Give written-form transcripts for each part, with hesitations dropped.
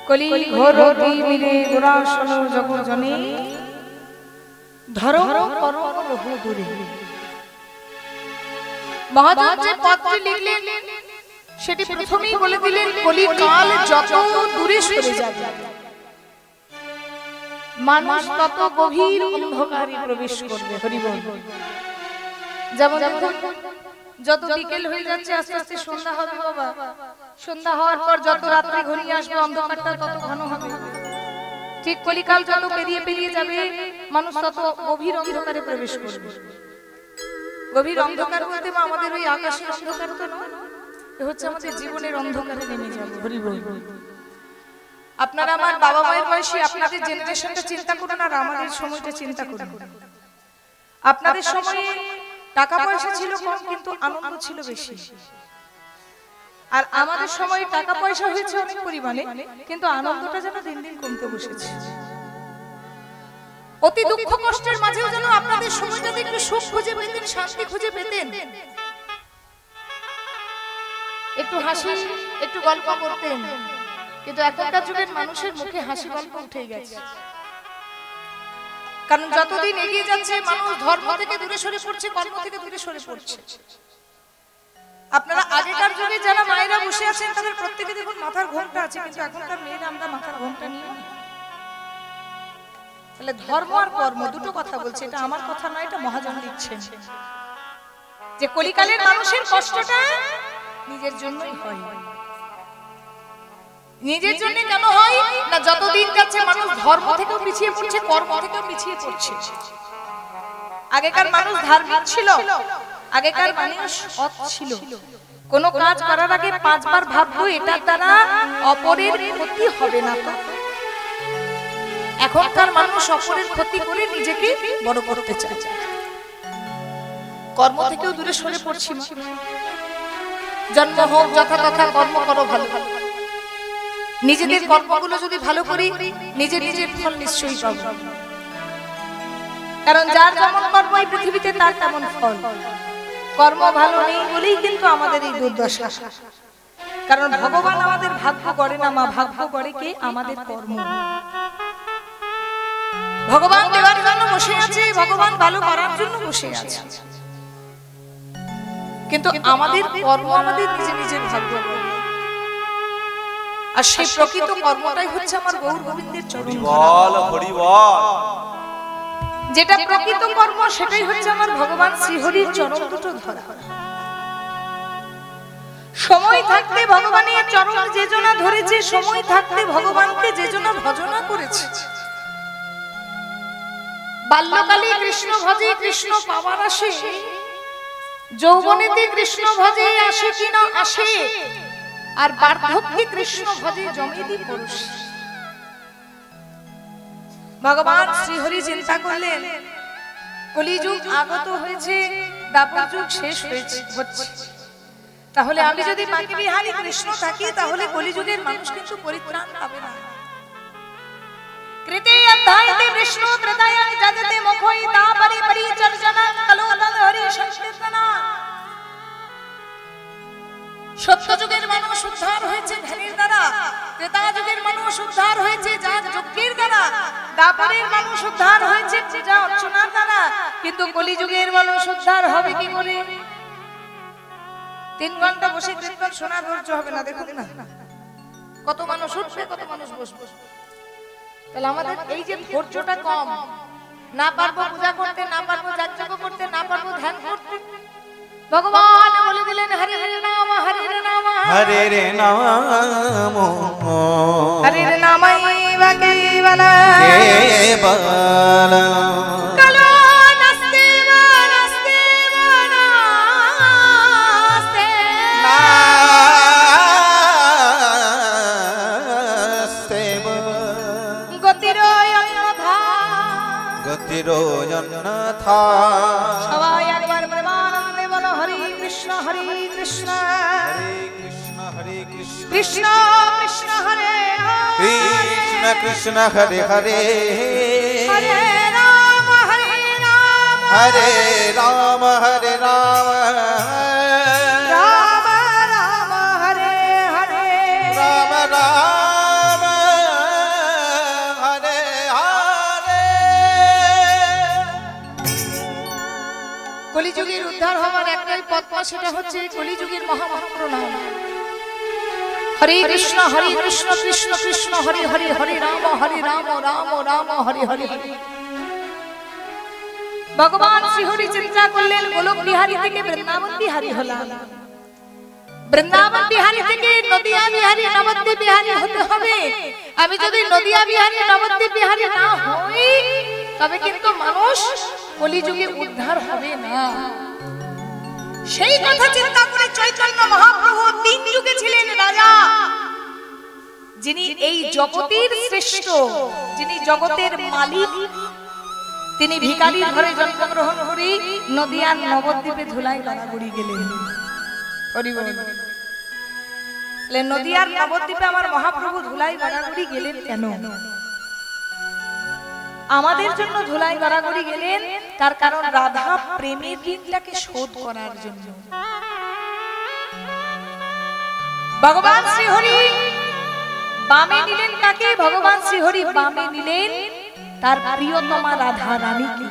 কলি ঘোর মিলে গোরাসন জগজনে ধরো করো রহু দূরে। মহাজন যে পত্রে লিখলেন সেটি প্রথমেই বলে দিলেন কলিকাল যত দূরে সরে যাবে মানুষ তত গভীর অন্ধকারে প্রবেশ করবে। হরি বল। যেমন যত বিকেল হয়ে যাচ্ছে আস্তে আস্তে সন্ধ্যা হবে বাবা, সন্ধ্যা হওয়ার পর যত রাত্রি ঘনিয়ে আসবে অন্ধকারটা তত ঘন হবে। ঠিক কলিকাল যত পেরিয়ে পেরিয়ে যাবে মানুষ তত গভীর অন্ধকারে প্রবেশ করবে। গভীর অন্ধকার বলতে আমাদের ওই আকাশের অন্ধকার তো নয়, এ হচ্ছে আমাদের জীবনের অন্ধকারে নেমে যাবে। হরি বল। আপনারা আমার বাবা মায়ের বয়সী আপনাদের জেনারেশনটা চিন্তা করুন আর আমাদের সময়টা চিন্তা করুন। আপনাদের সময়ে টাকা পয়সা ছিল কম কিন্তু আনন্দ ছিল বেশি, আর আমাদের সময়ে টাকা পয়সা হয়েছে অনেক পরিমাণে কিন্তু আনন্দটা যেন দিন দিন কমতে বসেছে। অতি দুঃখ কষ্টের মাঝেও যেন আপনাদের সময়টাতে একটু সুখ খুঁজে পেতেন, শান্তি খুঁজে পেতেন, একটু হাসি একটু গল্প করতেন। কিন্তু এখনকার যুগের মানুষের মুখে হাসি গল্প উঠে গেছে, কারণ যতদিন এগিয়ে যাচ্ছে মানুষ ধর্ম থেকে দূরে সরে পড়ছে, কর্ম থেকে দূরে সরে পড়ছে। আপনারা আগেকার যুগে যারা মায়েরা বসে আছেন তাদের প্রত্যেকে দেখুন মাথার ঘোমটা আছে, কিন্তু এখনকার মেয়েরা আমরা মাথার ঘোমটা নিয়ে। তাহলে ধর্ম আর কর্ম দুটো কথা বলছে, এটা আমার কথা নয়, এটা মহাজন লিখছেন যে কলিকালের মানুষের কষ্টটা নিজের জন্যই হয়। নিজের জন্য কেন হয় না, যতদিন যাচ্ছে মানুষ ধর্ম থেকেও পিছিয়ে পড়ছে, কর্ম থেকেও পিছিয়ে পড়ছে। আগেকার মানুষ ধার্মিক ছিল, আগেকার মানুষ সৎ ছিল, কোন কাজ করার আগে 5 বার ভাবতো এটার দ্বারা অপরের ক্ষতি হবে না তো। এখনকার মানুষ অপরের ক্ষতি করে নিজেকে বড় করতে চায়, কর্ম থেকেও দূরে সরে পড়ছি। জন্ম হোক যথাযথ কর্ম করো ভালো, নিজেদের কর্মগুলো যদি ভালো করি নিজের নিজের ফল নিশ্চয়ই পাবো, কারণ যার যেমন কর্ম এই পৃথিবীতে তার তেমন ফল। কর্ম ভালো নেই বলেই কিন্তু আমাদের এই দুর্দশা, কারণ ভগবান আমাদের ভাগ্য গড়ে না, মা ভাগ্য গড়ে কে? আমাদের কর্ম। ভগবান দেওয়ার জন্য বসে আছে, ভগবান ভালো করার জন্য বসে আছে, কিন্তু আমাদের কর্ম আমাদের নিজে নিজের ভাগ্য। আর সেই প্রকৃত কর্মটাই হচ্ছে আমার গৌর গোবিন্দের চরণ ধরা। যেটা প্রকৃত কর্ম সেটাই হচ্ছে আমার ভগবান শ্রীহরির চরণ দুটো ধরা। সময় থাকতে ভগবানের চরণ যে জনা ধরেছে, সময় থাকতে ভগবানকে যে জনা ভজনা করেছে। বাল্যকালে কৃষ্ণ ভজে কৃষ্ণ পাওয়ার আসে, যৌবনেতে কৃষ্ণ ভজে আসে কিনা আসে, আর বার্ধক্যে কৃষ্ণ ভজে জমেদি পুরুষ। ভগবান শ্রীহরি চিন্তা করলেন কলিযুগ আগত হয়েছে, দ্বাপর যুগ শেষ হয়েছে, তাহলে আমি যদি বাকি বিহারী কৃষ্ণ থাকি তাহলে কলিযুগের মানুষ কিন্তু পরিত্রাণ পাবে না। কৃতে অধ্যায়তে বিষ্ণু ত্রেতায় জাগতে মুখই তাপরি পরিচর্যনা কলোদন হরি সংকীর্তনা। সত্য যুগের মানুষ উদ্ধার হয়েছে ধ্যানের দ্বারা, ত্রেতা যুগের মানুষ উদ্ধার হয়েছে যাগ যজ্ঞের দ্বারা, দ্বাপরের মানুষ উদ্ধার হয়েছে পূজা অর্চনার দ্বারা, কিন্তু কলিযুগের মানুষ উদ্ধার হবে কি করে? 3 ঘন্টা বসে কীর্তন শোনা ধৈর্য হবে না। দেখুন না কত মানুষ উঠবে, কত মানুষ বসবে। তাহলে আমাদের এই যে ধৈর্যটা কম, না পারবো পূজা করতে, না পারবো যাগযজ্ঞ করতে, না পারবো ধ্যান করতে, ভগবান বলে দিলেন হরে হরে নাম হরে হরে নাম হরে রে নাম হরে রে নামাই বাকে বালা কেবলা কালো নাস্তে নাস্তে নাস্তে নাস্তে গতির অন্যথা গতির অন্যথা। সবাই একবার প্রেমানন্দে বলো হরে কৃষ্ণ হরে কৃষ্ণ হরে কৃষ্ণ কৃষ্ণ কৃষ্ণ হরে কৃষ্ণ কৃষ্ণ হরে হরে হরে রাম হরে রাম হরে রাম হরে রাম রাম রাম হরে হরে রাম রাম একটাই পদ্মা, সেটা হচ্ছে কলিযুগের মহামন্ত্র নাম হরে কৃষ্ণ কৃষ্ণ কৃষ্ণ হরে হরে, হরে রাম রাম রাম হরে হরে। ভগবান শ্রীহরি চিন্তা করলেন গোলক বিহারী থেকে বৃন্দাবন বিহারী হলাম, বৃন্দাবন বিহারী থেকে নদিয়া বিহারী নবদ্বীপ বিহারী হতে হবে। আমি যদি নদিয়া বিহারী নবদ্বীপ বিহারী না হই তবে কিন্তু মানুষ কলিযুগে উদ্ধার হবে না। সেই কথা চিন্তা করে চৈতন্য মহাপ্রভু তিন যুগে ছিলেন রাজা, যিনি এই জগতের শ্রেষ্ঠ, যিনি জগতের মালিক, তিনি ভিখারির ঘরে জন্মগ্রহণ করে নদিয়ার নবদ্বীপে ধুলাই গড়াগড়ি গেলেন। নদিয়ার নবদ্বীপে আমার মহাপ্রভু ধুলাই গড়াগড়ি গেলেন কেন? আমাদের জন্য ধুলাই গড়াগড়ি গেলেন, তার কারণ রাধা প্রেমের ঋণটাকে শোধ করার জন্য। ভগবান শ্রীহরি বামে নিলেন কাকে? ভগবান শ্রীহরি বামে নিলেন তার প্রিয়তমা রাধা রানীকে।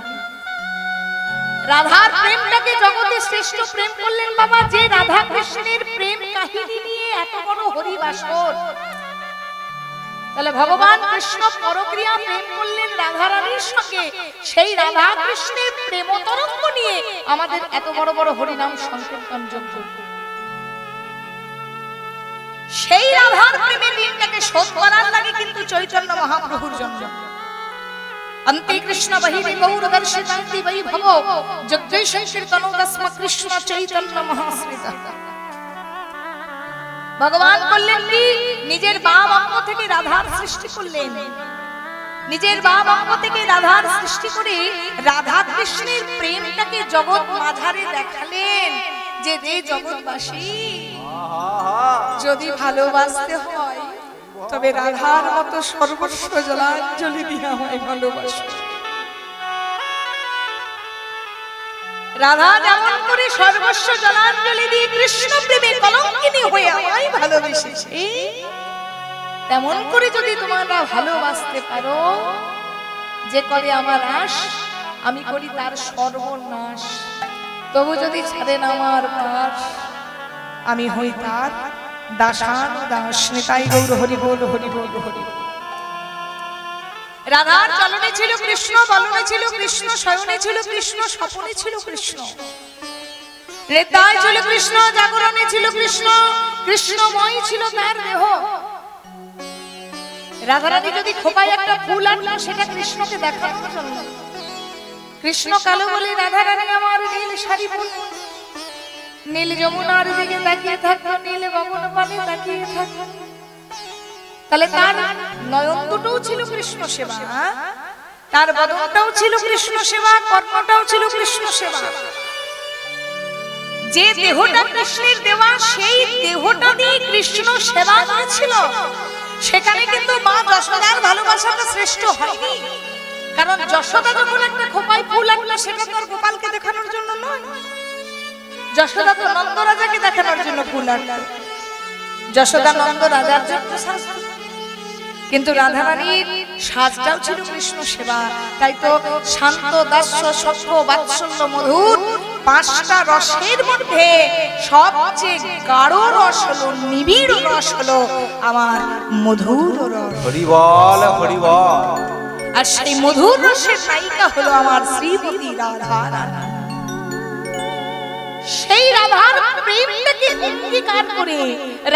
রাধার প্রেমটাকে জগতে শ্রেষ্ঠ প্রেম করলেন বাবা। যে রাধা কৃষ্ণের প্রেম কাহিনী নিয়ে এত বড় হরিবাসর, তাহলে ভগবান কৃষ্ণ পরক্রিয়া প্রেম করলেন রাধা রানীর সঙ্গে। সেই রাধা কৃষ্ণের প্রেম তরঙ্গ নিয়ে আমাদের এত বড় বড় হরিনাম সংকীর্তন যোগ্য। সেই রাধার প্রেমের ঋণটাকে শোধ করার লাগে কিন্তু চৈতন্য মহাপ্রভুর জন্য। अन्ते कृष्ण बहिरे गौर दर्शितान्ति वैभवो जगदीशं कीर्तनो तस्म कृष्ण चैतन्य महाश्रिता। भगवान করলেন কি? নিজের বাম অঙ্গ থেকে রাধার সৃষ্টি করলেন, নিজের বাম অঙ্গ থেকে রাধার সৃষ্টি করে রাধা কৃষ্ণের প্রেমটাকে জগৎ মাঝারে দেখালেন যে যে জগৎবাসী যদি ভালোবাসতে হয় তবে রাধার মতো সর্বস্ব জলাঞ্জলি দিয়ে আমায় ভালোবাসো। রাধা যেমন করে সর্বস্ব জলাঞ্জলি দিয়ে কৃষ্ণ প্রেমে কলঙ্কিনী হয়ে আমায় ভালোবেসেছে, তেমন করে যদি তোমরা ভালোবাসতে পারো, যে করে আমার আশ আমি করি তার সর্বনাশ, তবু যদি ছাড়েন আমার পাশ আমি হই তার দাসান দাস। নিতাই গৌর হরি বল হরি বল হরি। রাধার চলনে ছিল কৃষ্ণ, বলনে ছিল কৃষ্ণ, শয়নে ছিল কৃষ্ণ, স্বপনে ছিল কৃষ্ণ, রেতায় ছিল কৃষ্ণ, জাগরণে ছিল কৃষ্ণ, কৃষ্ণময় ছিল তার দেহ। রাধারানী যদি খোপায় একটা ফুল আনলো সেটা কৃষ্ণকে দেখানোর জন্য। কৃষ্ণ কালো বলে রাধারানী আমার নীল শাড়ি পরে নীল যমুনার দিকে তাকিয়ে থাকতো, নীল গগন পানে তাকিয়ে থাকতো। তাহলে তার নয়ন দুটোও ছিল কৃষ্ণ সেবা, তার বদনটাও ছিল কৃষ্ণ সেবা, কর্মটাও ছিল কৃষ্ণ সেবা। যে দেহটা কৃষ্ণের দেওয়া সেই দেহটা দিয়ে কৃষ্ণ সেবা করেছিল। সেখানে কিন্তু মা যশোদার ভালোবাসাটা শ্রেষ্ঠ হয়নি, কারণ যশোদা যখন একটা খোপায় ফুল আনলো সেটা তো আর গোপালকে দেখানোর জন্য নয়, যশোদা তো নন্দ রাজাকে দেখানোর জন্য ফুল আনলো। যশোদা নন্দ রাজার জন্য সাজতো, কিন্তু রাধারানীর সাজটাও ছিল কৃষ্ণ সেবা। তাই তো শান্ত দাস্য সখ্য বাৎসল্য মধুর পাঁচটা রসের মধ্যে সবচেয়ে গাঢ় রস হলো, নিবিড় রস হলো আমার মধুর রস। হরি বল হরি বল। আর সেই মধুর রসের নায়িকা হলো আমার শ্রীমতী রাধা রানী। সেই রাধার প্রেমটাকে অঙ্গীকার করে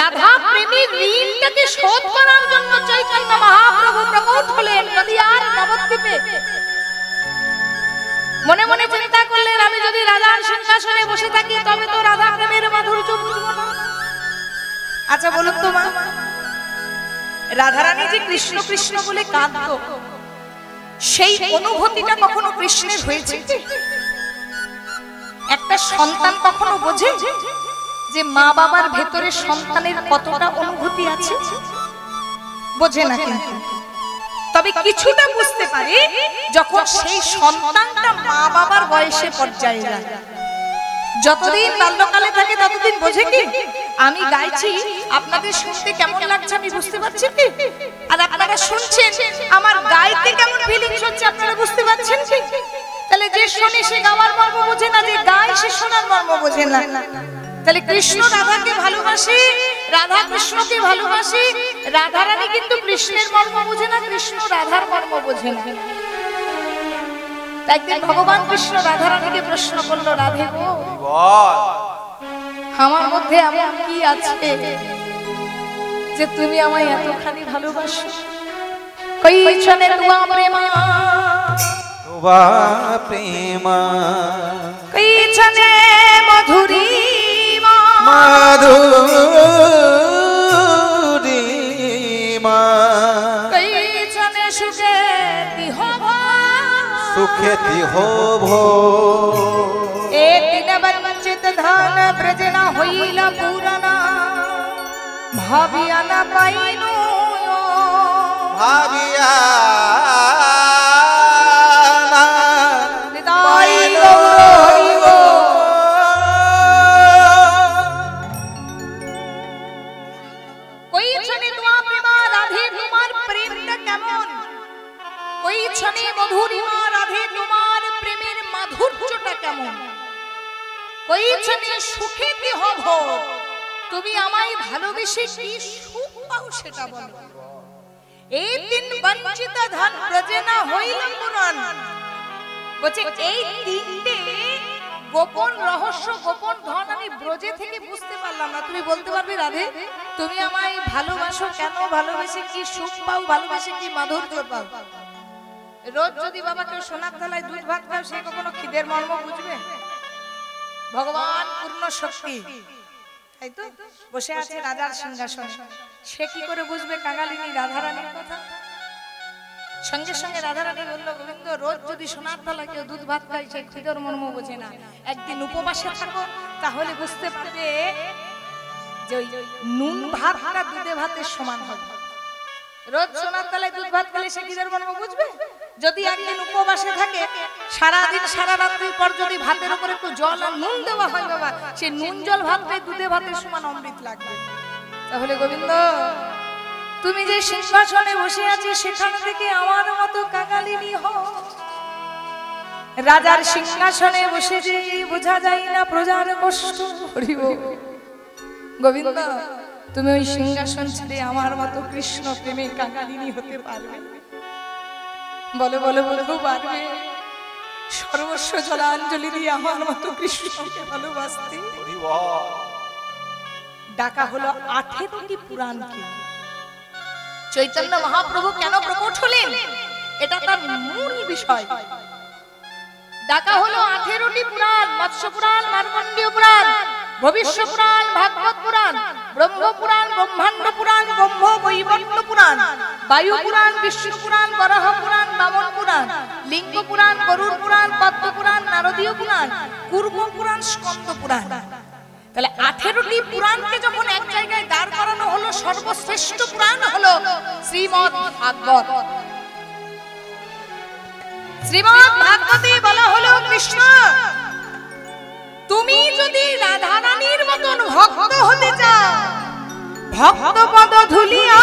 রাধা প্রেমের ঋণটাকে শোধ করার জন্য চৈতন্য মহাপ্রভু প্রকট হলেন নদিয়ার নবদ্বীপে। মনে মনে চিন্তা করলেন আমি যদি রাধার সিংহাসনে বসে থাকি তবে তো রাধা প্রেমের মাধুর্য বুঝবো না। আচ্ছা বলুন তো মা, রাধারানী যে কৃষ্ণ কৃষ্ণ বলে কাঁদতো, সেই অনুভূতিটা কখনো কৃষ্ণের হয়েছে? একটা সন্তান কখনো বোঝে যে মা বাবার ভেতরে সন্তানের কতটা অনুভূতি আছে? বোঝে না, কিন্তু তবে কিছুটা বুঝতে পারে যখন সেই সন্তানটা মা বাবার বয়সে পর্যায়ে যায়। যতদিন বাল্যকালে থাকে ততদিন বোঝে কি আমি গাইছি, আপনাদের শুনতে কেমন লাগছে আমি বুঝতে পারছি কি, আর আপনারা শুনছেন আমার গাইতে কেমন ফিলিংস হচ্ছে আপনারা বুঝতে পারছেন কি? তাহলে যে শোনে সে গাওয়ার মর্ম বোঝে না, যে গায় সে শোনার মর্ম বোঝে না। তাহলে কৃষ্ণ রাধাকে ভালোবাসে, রাধা কৃষ্ণকে ভালোবাসে, রাধা রানী কিন্তু কৃষ্ণের মর্ম বোঝে না, কৃষ্ণ রাধার মর্ম বোঝে না। একদিন ভগবান কৃষ্ণ রাধা রানীকে প্রশ্ন করলো, রাধে গো, আমার মধ্যে এমন কি আছে যে তুমি আমায় এতখানি ভালোবাসো? কইছনে তুয়া প্রেমা, তুয়া প্রেমা, কইছনে মধুরী মাধুরীমা, কইছনে সুখে দিহ সুখে দিহ ভো, এক দিন বঞ্চিত ধন ব্রজ না হইলা পুরানা, ভাবিয়া না পাইনু ভাবিয়া মধুরিমা রাধে তোমার প্রেমের মাধুর্যটা কেমন? কইছনে সুখে দিহ ভোর, তুমি আমায় ভালোবেসে কি সুখ পাও সেটা বলো। এই দিন বঞ্চিত ধন ব্রজে না হইল পুরাণ, বলছে এই তিনটে গোপন রহস্য, গোপন ধন আমি ব্রজে থেকে বুঝতে পারলাম না। তুমি বলতে পারবে রাধে তুমি আমায় ভালোবাসো কেন, ভালোবেসে কি সুখ পাও, ভালোবেসে কি মাধুর্য পাও? রোজ যদি বাবা কেউ সোনার থালায় দুধ ভাত খাও, সে কখনো খিদের মর্ম বুঝবে? ভগবান পূর্ণ শক্তি, তাই তো বসে আছে রাজার সিংহাসনে, সে কি করে বুঝবে কাঙালিনী রাধারানীর কথা? সঙ্গে সঙ্গে রাধারানী বলল, গোবিন্দ রোজ যদি সোনার থালায় কেউ দুধ ভাত খায়, সে খিদের মর্ম বোঝে না। একদিন উপবাসে থাকো, তাহলে বুঝতে পারবে যে ওই নুন ভাতটা দুধে ভাতের সমান হবে। রোজ সোনার থালায় দুধ ভাত খেলে সে খিদের মর্ম বুঝবে? যদি একদিন উপবাসে থাকে, সারাদিন সারা রাত্রির পর যদি ভাতের উপর একটু জল আর নুন দেওয়া হয় বাবা, সে নুন জল ভাতটাই দুধে ভাতের সমান অমৃত লাগবে। তাহলে গোবিন্দ তুমি যে সিংহাসনে বসে আছিস, সেখান থেকে আমার মতো কাঙালিনী হও। রাজার সিংহাসনে বসে যে বোঝা যায় না প্রজার কষ্ট। গোবিন্দ তুমি ওই সিংহাসন ছেড়ে আমার মতো কৃষ্ণ প্রেমে কাঙালিনী হতে পারবে? বলে বলে বলবো পারবে? সর্বস্ব জলাঞ্জলি দিয়ে আমার মতো কৃষ্ণকে ভালোবাসতে। ডাকা হলো 18টি পুরাণকে। চৈতন্য মহাপ্রভু কেন প্রকট হলেন, এটা তার মূল বিষয়। ডাকা হলো 18টি পুরাণ, মৎস্য পুরাণ, মার্কণ্ডেয় পুরাণ, ভবিষ্য পুরাণ, ভাগবত পুরাণ, ব্রহ্ম পুরাণ, ব্রহ্মাণ্ড পুরাণ, ব্রহ্ম বৈবর্ত পুরাণ, বায়ু পুরাণ, বিষ্ণু পুরাণ, বরাহ পুরাণ, বামন পুরাণ, লিঙ্গ পুরাণ, গরুড় পুরাণ, পদ্ম পুরাণ, নারদীয় পুরাণ, কুর্ম পুরাণ, স্কন্দ পুরাণ। তাহলে 18টি পুরাণকে যখন এক জায়গায় দাঁড় করানো হলো, সর্বশ্রেষ্ঠ পুরাণ হলো শ্রীমদ্ ভাগবত। শ্রীমদ্ ভাগবতে বলা হলো, কৃষ্ণ তুমি যদি রাধা রানীর মতন ভক্ত হতে চাও, ভক্ত পদ ধুলিয়া,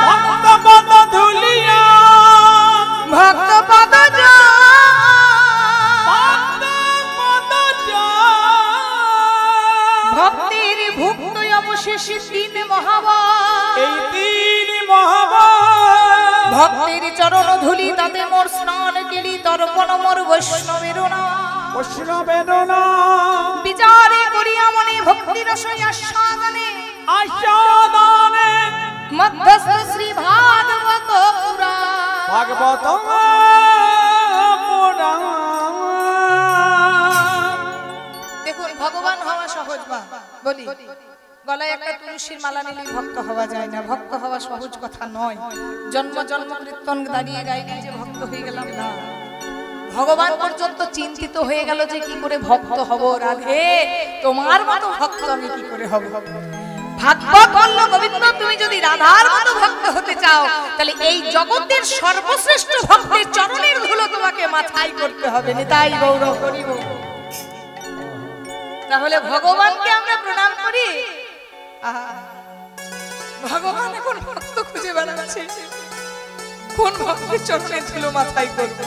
ভক্ত পদ ধুলিয়া, ভক্ত পদ যা, ভক্তির ভুক্ত অবশেষে 3 মহাবার, এই 3 মহাবার ভক্তির চরণ ধুলি, তাতে মোর স্নান কেলি, তর্পণ মোর বৈষ্ণবের না, বৈষ্ণবের না, বিচারে করিয়া মনে ভক্তি রস আস্বাদনে, আস্বাদনে মধ্যস্থ শ্রী ভাগবত পুরাণ, ভাগবত পুরাণ। দেখুন ভগবান হওয়া সহজ বা বলি, গলায় একটা তুলসীর মালা নিলে ভক্ত হওয়া যায় না। ভক্ত হওয়া সহজ কথা নয়। জন্ম জন্ম কীর্তন দাঁড়িয়ে গাইলে যে ভক্ত হয়ে গেলাম না, ভগবান পর্যন্ত চিন্তিত হয়ে গেল যে কি করে ভক্ত হব। রাধে তোমার মতো ভক্ত আমি কি করে হব? ভাগবত বলল, গোবিন্দ তুমি যদি রাধার মতো ভক্ত হতে চাও, তাহলে এই জগতের সর্বশ্রেষ্ঠ ভক্তের চরণের ধুলো তোমাকে মাথায় করতে হবে। নিতাই গৌর হরি বল। তাহলে ভগবানকে আমরা প্রণাম করি। ভগবান এখন ভক্ত খুঁজে বেড়াচ্ছে, কোন ভক্তের চরণের ধুলো মাথায় করবে।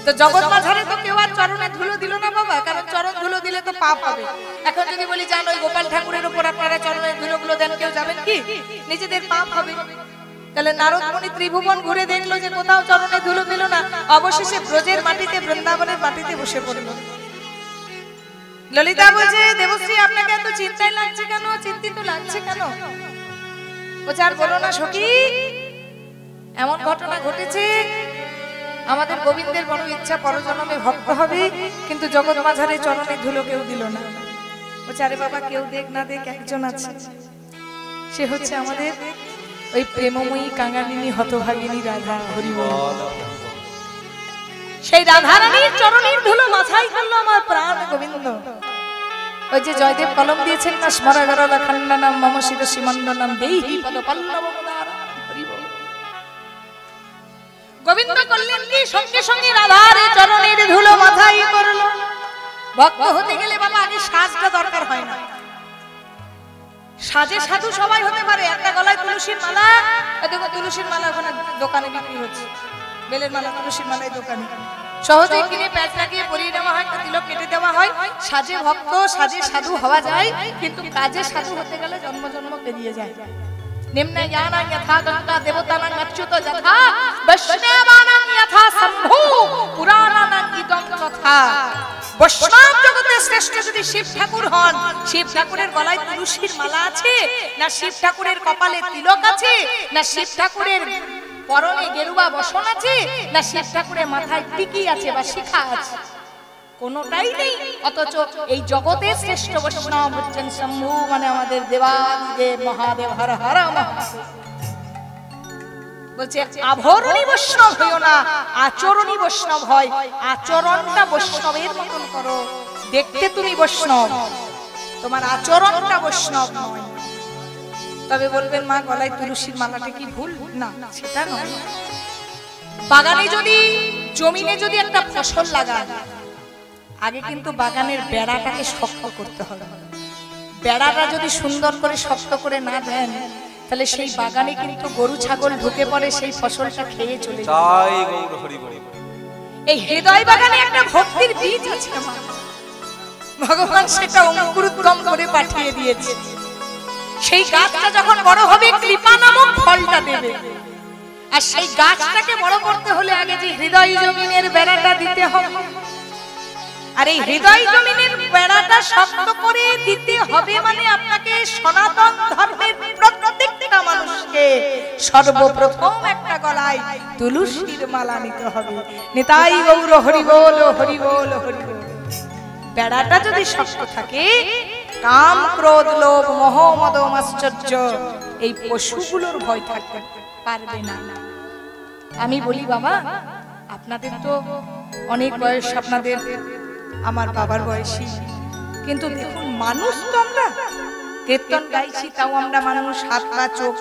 তো জগৎ মাঝারে তো কেউ আর চরণে ধুলো দিল না বাবা, কারণ চরণ ধুলো দিলে তো পাপ হবে। এখন যদি বলি জানো ওই গোপাল ঠাকুরের উপর আপনারা চরণের ধুলোগুলো দেন, কেউ যাবেন কি? নিজেদের পাপ হবে। তাহলে নারদ মুনি ত্রিভুবন ঘুরে দেখলো যে কোথাও চরণে ধুলো দিল না, অবশেষে ব্রজের মাটিতে, বৃন্দাবনের মাটিতে বসে পড়ল। ললিতা বলছে, দেবশ্রী আপনাকে এত চিন্তায় লাগছে কেন, চিন্তিত লাগছে কেন? বলছে আর বলো না সখী, এমন ঘটনা ঘটেছে, আমাদের গোবিন্দের বড় ইচ্ছা পরজন্মে ভক্ত হবে, কিন্তু জগৎ মাঝারে চরণে ধুলো কেউ দিল না। বলছে আরে বাবা, কেউ দেখ না দেখ, একজন আছে, সে হচ্ছে আমাদের ওই প্রেমময়ী কাঙালিনী হতভাগিনী রাধা। হরি বল। সেই রাধা রানীর চরণের ধুলো মাথায় করলো আমার প্রাণ গোবিন্দ। ওই যে জয়দেব কলম দিয়েছেন না, স্মরগরল খণ্ডনম মম শিরসি মণ্ডনম দেহি পদ পল্লব মুদারম। হরি বল। গোবিন্দ করলেন কি, সঙ্গে সঙ্গে রাধার চরণের ধুলো মাথায় করলো। ভক্ত হতে গেলে বাবা আগে সাজটা দরকার হয় না। সাজে সাধু সবাই হতে পারে। একটা গলায় তুলসীর মালা, দেখো তুলসীর মালা ওখানে দোকানে বিক্রি হচ্ছে, বেলের মালা তুলসীর মালায় দোকানে সহজে কিনে প্যাচ লাগিয়ে পরিয়ে নেওয়া হয়, তিলক কেটে দেওয়া হয়। সাজে ভক্ত, সাজে সাধু হওয়া যায়, কিন্তু কাজে সাধু হতে গেলে জন্ম জন্ম পেরিয়ে যায়। নিম্নে জ্ঞানাং যথা গঙ্গা দেবতানাং অচ্যুত যথা বৈষ্ণবানাং যথা শম্ভু পুরাণানাং ইদং তথা। বৈষ্ণব জগতের শ্রেষ্ঠ যদি শিব ঠাকুর হন, শিব ঠাকুরের গলায় তুলসীর মালা আছে না, শিব ঠাকুরের কপালে তিলক আছে না, শিব ঠাকুরের পরনে গেরুয়া বসন আছে না, শিব ঠাকুরের মাথায় টিকি আছে বা শিখা আছে, কোনটাই নেই। অথচ এই জগতের শ্রেষ্ঠ বৈষ্ণব হচ্ছেন শম্ভু, মানে আমাদের দেবাদিদেব মহাদেব। হর হর মহাদেব। বলছে আভরণী বৈষ্ণব হইও না, আচরণী বৈষ্ণব হয়। আচরণটা বৈষ্ণবের মতন করো, দেখতে তুমি বৈষ্ণব, তোমার আচরণটা বৈষ্ণব নয়। তবে বলবেন মা গলায় তুলসীর মালাটা কি ভুল? না, সেটা নয়। বাগানে যদি, জমিনে যদি একটা ফসল লাগান, আগে কিন্তু বাগানের বেড়াটাকে শক্ত করতে হবে। বেড়াটা যদি সুন্দর করে শক্ত করে না দেন, তাহলে সেই বাগানে কিন্তু গরু ছাগল ঢুকে পড়ে, সেই ফসলটা খেয়ে চলে যায়। এই হৃদয় বাগানে একটা ভক্তির বীজ আছে, ভগবান সেটা অঙ্কুরোদ্গম করে পাঠিয়ে দিয়েছে। সেই গাছটা যখন বড় হবে, কৃপা নামক ফলটা দেবে। আর সেই গাছটাকে বড় করতে হলে আগে যে হৃদয় জমিনের বেড়াটা দিতে হবে, আর এই হৃদয় জমিনের বেড়াটা শক্ত করে দিতে হবে, মানে আপনাকে সনাতন ধর্মের প্রত্যেকটা মানুষকে সর্বপ্রথম একটা গলায় তুলসীর মালা নিতে হবে। নিতাই গৌর হরি বল, হরি বল, হরি বল। বেড়াটা যদি শক্ত থাকে, কাম ক্রোধ লোভ মোহ মদ মাশ্চর্য এই পশুগুলোর ভয় থাকতে পারবে না। আমি বলি বাবা, আপনাদের তো অনেক বয়স, আপনাদের আমার বাবার বয়সী, কিন্তু দেখুন মানুষ তো আমরা, কীর্তন গাইছি তাও আমরা মানুষ। হাত পা চোখ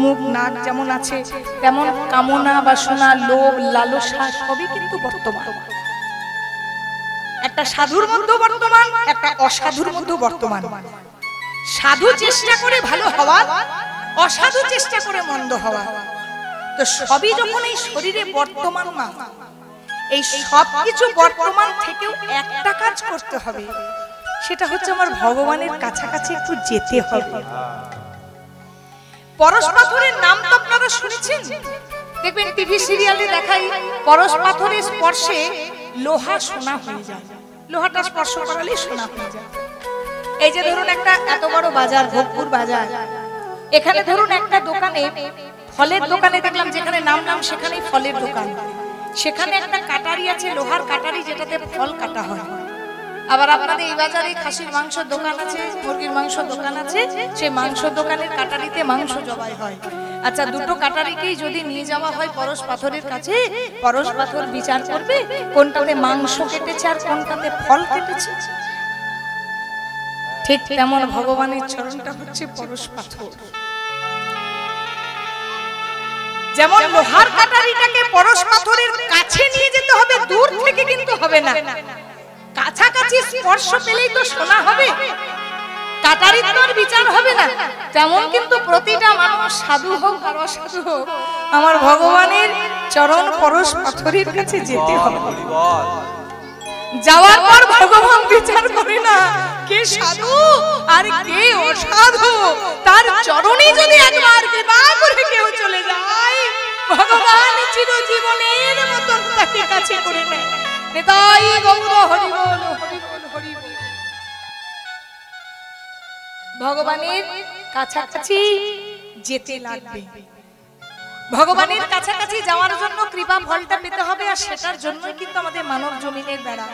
মুখ নাক যেমন আছে, তেমন কামনা বাসনা লোভ লালসা সবই কিন্তু বর্তমান। একটা সাধুর মধ্যে বর্তমান, একটা অসাধুর মধ্যে বর্তমান। সাধু চেষ্টা করে ভালো হওয়া, অসাধু চেষ্টা করে মন্দ হওয়া। তো সবই যখন এই শরীরে বর্তমান না, এই সব কিছু বর্তমান থেকেও একটা কাজ করতে হবে, সেটা হচ্ছে আমার ভগবানের কাছাকাছি একটু যেতে হবে। পরশ পাথরের নাম তো আপনারা শুনেছেন, দেখবেন টিভি সিরিয়ালে দেখাই, পরশ পাথরের স্পর্শে লোহা সোনা হয়ে যায়, লোহাটা স্পর্শ করালে সোনা হয়ে যায়। এই যে ধরুন একটা এত বড় বাজার, ভোগপুর বাজার, এখানে ধরুন একটা দোকানে, ফলের দোকানে দেখলাম, যেখানে নাম সেখানেই ফলের দোকান, সেখানে একটা কাটারি আছে, লোহার কাটারি, যেটাতে ফল কাটা হয়। আবার আপনাদের এই বাজারে খাসির মাংস দোকান আছে, মুরগির মাংস দোকান আছে, সেই মাংস দোকানের কাটারিতে মাংস জবাই হয়। আচ্ছা, দুটো কাটারিকেই যদি নিয়ে যাওয়া হয় পরশ পাথরের কাছে, পরশ পাথর বিচার করবে কোনটাতে মাংস কেটেছে আর কোনটাতে ফল কেটেছে। ঠিক তেমন ভগবানের চরণটা হচ্ছে পরশ পাথর। যেমন লোহার কাটারিটাকে পরশ পাথরের কাছে নিয়ে যেতে হবে, দূর থেকে কিন্তু হবে না, কাছাকাছি স্পর্শ পেলেই তো সোনা হবে। কাটারির তোর বিচার হবে না, তেমন কিন্তু প্রতিটা মানুষ সাধু হোক আর অসাধু হোক আমার ভগবানের চরণ পরশ পাথরের কাছে যেতে হবে। যাওয়ার পর ভগবান বিচার করে না কে সাধু আর কে অসাধু, তার চরণে যদি একবার কৃপা করে কেউ চলে যায় ভগবান চিরজীবনের মতন তাকে কাছে করে নেয়। তাই গৌর হরি বল, হরি বল, হরি বল। ভগবানের কাছাকাছি যেতে লাগবে, ভগবানের কাছাকাছি যাওয়ার জন্য কৃপা ফলটা পেতে হবে, আর সেটার জন্যই কিন্তু আমাদের মানব জমিনের বেড়া।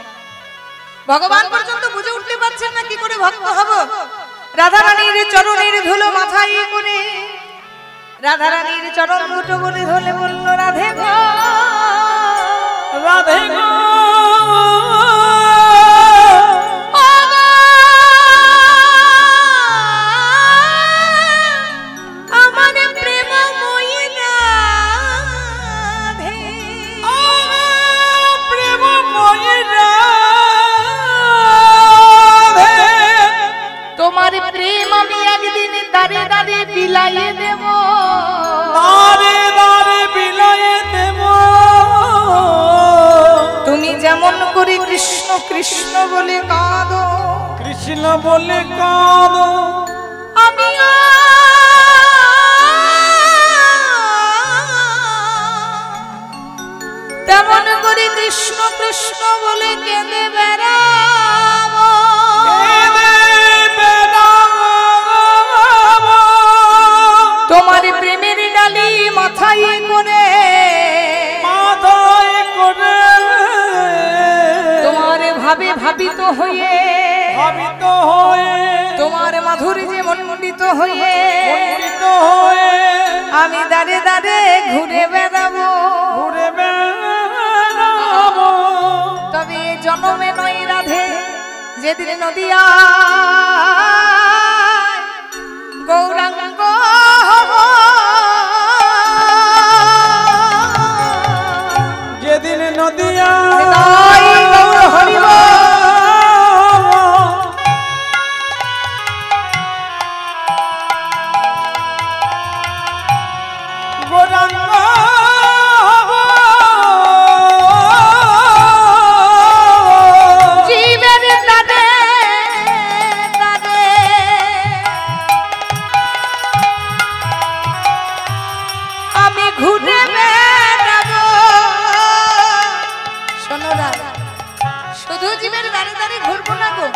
ভগবান পর্যন্ত বুঝে উঠতে পারছেন না কি করে ভক্ত হব। রাধারানীর চরণের ধুলো মাথায় করে, রাধারানীর চরণ দুটো বলে ধরে বলল রাধে গো, রাধে গো, তোমার প্রেম আমি একদিন দাঁড়ে দাঁড়ে বিলাইয়ে দেব, দাঁড়ে দাঁড়ে বিলাইয়ে দেব। তুমি যেমন করে কৃষ্ণ কৃষ্ণ বলে কাঁদো, কৃষ্ণ বলে কাঁদো, আমি তেমন করে কৃষ্ণ কৃষ্ণ বলে কেঁদে বেড়াবো, তোমার প্রেমের ডালি মাথায় করে, মাথায় করে তোমার ভাবে ভাবিত হয়ে, ভাবিত হয়ে তোমার মাধুর্যে মণ্ডিত হয়ে, মণ্ডিত হয়ে আমি দাঁড়ে দাঁড়ে ঘুরে বেড়াবো, ঘুরে বেড়াবো। তবে জন্মে নয় রাধে যেদিন নদিয়া গৌরাঙ্গ যেদিন নদিয়া গৌর হরিব গৌরাঙ্গ জীবের দাদে দাদে আমি ঘুরে বেড়াবো। শোনো রায়, শুধু জীবের দাঁড়ে দাঁড়িয়ে ঘুরবো না গো,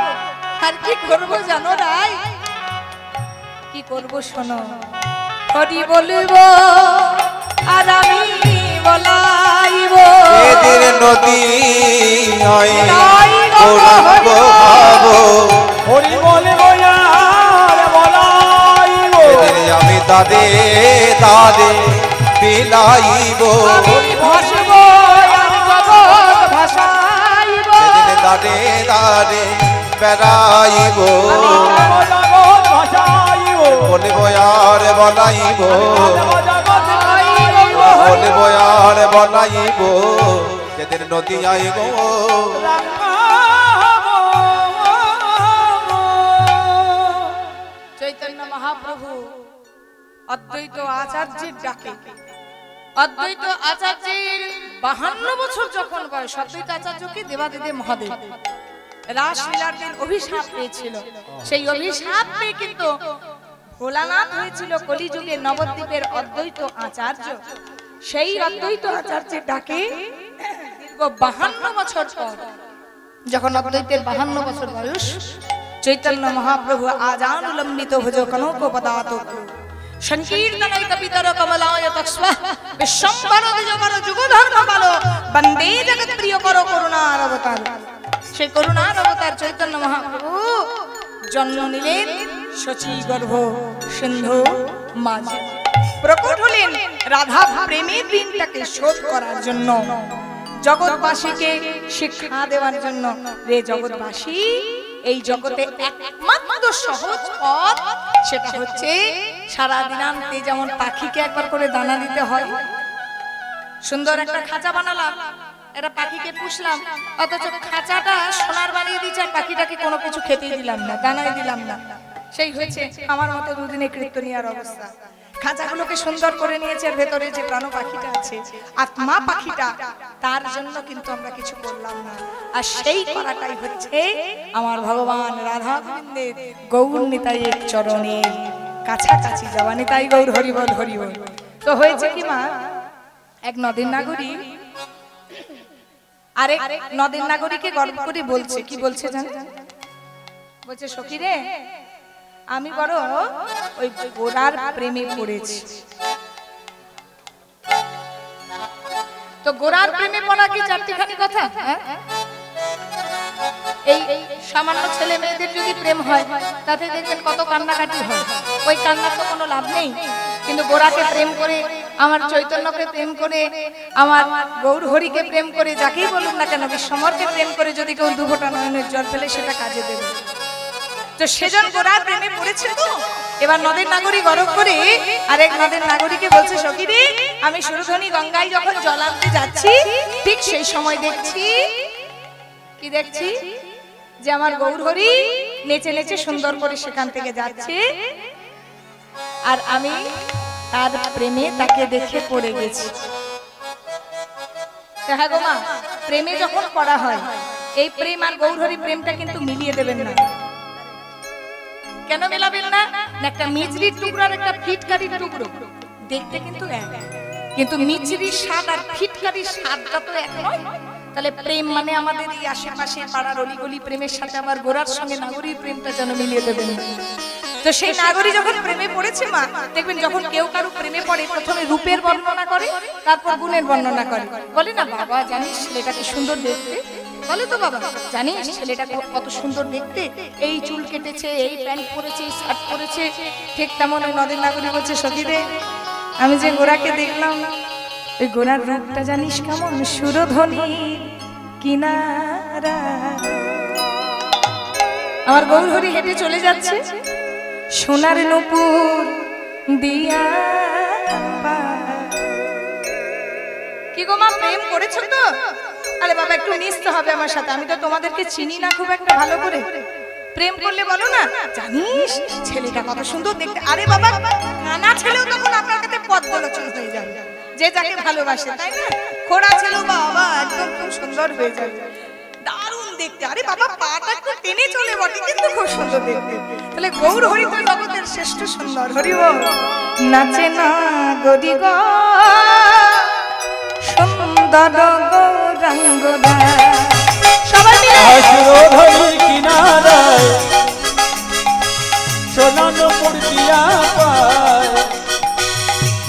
আর কি করবো জানো রায়, কি করবো শোনো, হরি বলবো আর আমি বলাইব, এদের নদী হয় গৌরাঙ্গ ভাব, হরি বলবো আর বলাইব, এদের আমি দাদে দাদে বিলাইব, আমি ভাসবো আর জগৎ ভাসাইব, এদের দাদে দাদে বেড়াইব, জগৎ ভাসাইব, বলবো আর বলাইব, বলবো আর বলাইব, এদের নদী আইব। চৈতন্য মহাপ্রভু অদ্বৈত আচার্যের ডাকে, অদ্বৈত আচার্যের 52 বছর যখন বয়স, অদ্বৈত আচার্যকে দেবাদিদেব মহাদেব রাসলীলার দিন অভিশাপ পেয়েছিল, সেই অভিশাপ পেয়ে কিন্তু ভোলানাথ হয়েছিল কলিযুগে নবদ্বীপের অদ্বৈত আচার্য। সেই অদ্বৈত আচার্যের ডাকে দীর্ঘ 52 বছর পর যখন অদ্বৈতের 52 বছর বয়স, চৈতন্য মহাপ্রভু আজানুলম্বিত ভুজ কনক পদাত সংকীর্তনায় কপিতর কমলায় তস্মা বিশ্বম্বর দ্বিজবর যুগধর্ম বলো বন্দে জগৎ প্রিয় করো করুণার অবতার। সেই করুণার অবতার চৈতন্য মহাপ্রভু জন্ম নিলেন শচী গর্ভ সিন্ধু মাঝে, প্রকট হলেন রাধা প্রেমের ঋণটাকে শোধ করার জন্য, জগৎবাসীকে শিক্ষা দেওয়ার জন্য। রে জগৎবাসী, এই জগতে একমাত্র সহজ পথ, সেটা হচ্ছে সারা দিনান্তে যেমন পাখিকে একবার করে দানা দিতে হয়, সুন্দর একটা খাঁচা বানালাম, একটা পাখিকে পুষলাম, অথচ খাঁচাটা সোনার বানিয়ে দিচ্ছে আর পাখিটাকে কোনো কিছু খেতে দিলাম না, দানাই দিলাম না, সেই হয়েছে আমার মতো দুদিনে কীর্তনিয়ার অবস্থা। খাঁচাগুলোকে সুন্দর করে নিয়েছে, আর ভেতরে যে প্রাণ পাখিটা আছে, আত্মা পাখিটা, তার জন্য কিন্তু আমরা কিছু করলাম না। আর সেই করাটাই হচ্ছে আমার ভগবান রাধা গোবিন্দের গৌর নিতাইয়ের চরণের কাছাকাছি যাওয়া। নিতাই গৌর হরিবল হরিবল। তো হয়েছে কি মা, এক নদীর নাগরী আরেক নদীর নাগরীকে গর্ব করে বলছে, কি বলছে জানেন? বলছে, সখী রে, আমি বড় ওই গোরার প্রেমে পড়েছি। তো গোরার প্রেমে পড়া কি চারটিখানি কথা? এই সামান্য ছেলে মেয়েদের যদি প্রেম হয় তাতে দেখবেন কত কান্নাকাটি হয়, ওই কান্নার তো কোনো লাভ নেই। কিন্তু গোরাকে প্রেম করে, আমার চৈতন্যকে প্রেম করে, আমার গৌর হরিকে প্রেম করে, যাকেই বলুন না কেন, বিশ্বমরকে প্রেম করে যদি কেউ দুঘটা নয়নের জল ফেলে সেটা কাজে দেবে। তো সেজন গোরার প্রেমে পড়েছে। তো এবার নদের নাগরী গরব করে আরেক নদের নাগরীকে বলছে, সখী রে, আমি সুরধনী গঙ্গায় যখন জল আনতে যাচ্ছি, ঠিক সেই সময় দেখছি, কি দেখছি, যে আমার গৌর হরি নেচে নেচে সুন্দর করে সেখান থেকে যাচ্ছে, আর আমি তার প্রেমে তাকে দেখে পড়ে গেছি। হ্যাঁ গো মা, প্রেমে যখন পড়া হয়, এই প্রেম আর গৌর হরি প্রেমটা কিন্তু মিলিয়ে দেবেন না। কেন মেলাবেন না? একটা মিচড়ির টুকরো আর একটা ফিটকারির টুকরো দেখতে কিন্তু এক, কিন্তু মিচড়ির স্বাদ আর ফিটকারির স্বাদটা তো এক নয়। তাহলে প্রেম মানে আমাদের এই আশেপাশে পাড়ার অলিগলি প্রেমের সাথে আবার গোরার সঙ্গে নাগরীর প্রেমটা যেন মিলিয়ে দেবেন। তো সেই নাগরী যখন প্রেমে পড়েছে মা, দেখবেন যখন কেউ কারো প্রেমে পড়ে, প্রথমে রূপের বর্ণনা করে, তারপর গুণের বর্ণনা করে। বলে না, বাবা জানিস ছেলেটা কি সুন্দর দেখতে? বলে তো, বাবা জানিস ছেলেটা কত সুন্দর দেখতে, এই চুল কেটেছে, এই প্যান্ট পরেছে, এই শার্ট পরেছে। ঠিক তেমন ওই নদের নাগরী বলছে, সখী রে, আমি যে গোরাকে দেখলাম, ওই গোরার রূপটা জানিস কেমন? সুরধনী কিনারা। আমার গৌর হরি হেঁটে চলে যাচ্ছে, সোনার নূপুর দিয়া। কি গো মা, প্রেম করেছো তো? আরে বাবা, একটু মিশতে হবে আমার সাথে, আমি তো তোমাদেরকে চিনি না খুব একটা ভালো করে। প্রেম করলে বলো না, জানিস ছেলেটা কত সুন্দর দেখতে। আরে বাবা, নানা ছেলেও তখন আপনার কাছে পদবলোচন হয়ে যাবে, যে যাকে ভালোবাসে, তাই না? খোড়া ছেলেও বাবা একদম খুব সুন্দর হয়ে যাবে, দারুণ দেখতে। আরে বাবা, পাটা একটু টেনে চলে বটে, কিন্তু খুব সুন্দর দেখতে। তাহলে গৌর হরি তো জগতের শ্রেষ্ঠ সুন্দর। হরি বল। নাচে না গরি গো সুন্দর গৌরাঙ্গদা। সবাই মিলে সুরধনী কিনারায় সোনানো মূর্তিয়া পায়,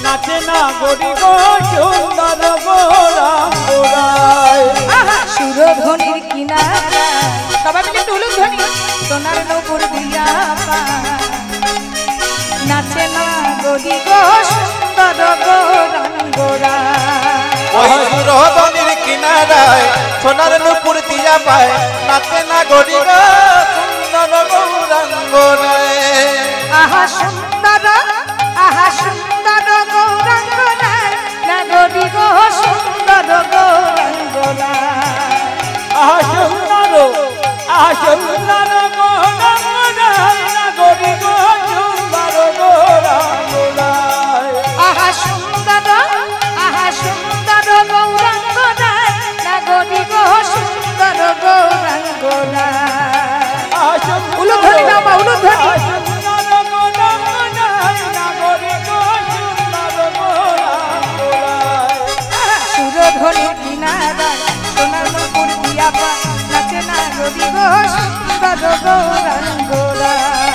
নাচে না গরি গো সুন্দর গৌরাঙ্গদায়। সুরধনীর কিনারা, সবাই মিলে একটু উলুধ্বনি। সোনার নূপুর দিয়া পায়, নাচে না গরি গো সুন্দর গৌরাঙ্গদা। সুরধনীর কিনারায় সোনার নূপুর দিয়া পায়, নাচে না গরি গো সুন্দর গৌরাঙ্গনায়। আহা সুন্দর, আহা সুন্দর গৌরাঙ্গনায়, নাগরি গো সুন্দর গৌরাঙ্গনায়। আহা সুন্দর, আহা সুন্দর গৌরাঙ্গনায়, নাগরি গো সুন্দর গৌরাঙ্গনায়। আহা সুন্দর, আহা সুন্দর গৌরাঙ্গনায়, নাগরি গো সুন্দর গৌরাঙ্গনায়। উলুধ্বনি বাবা, উলুধ্বনি। সুরধনী কিনারায় সোনার নূপুর দিয়া পায়, নাচে না গরি গো সুন্দর গৌরাঙ্গনায়।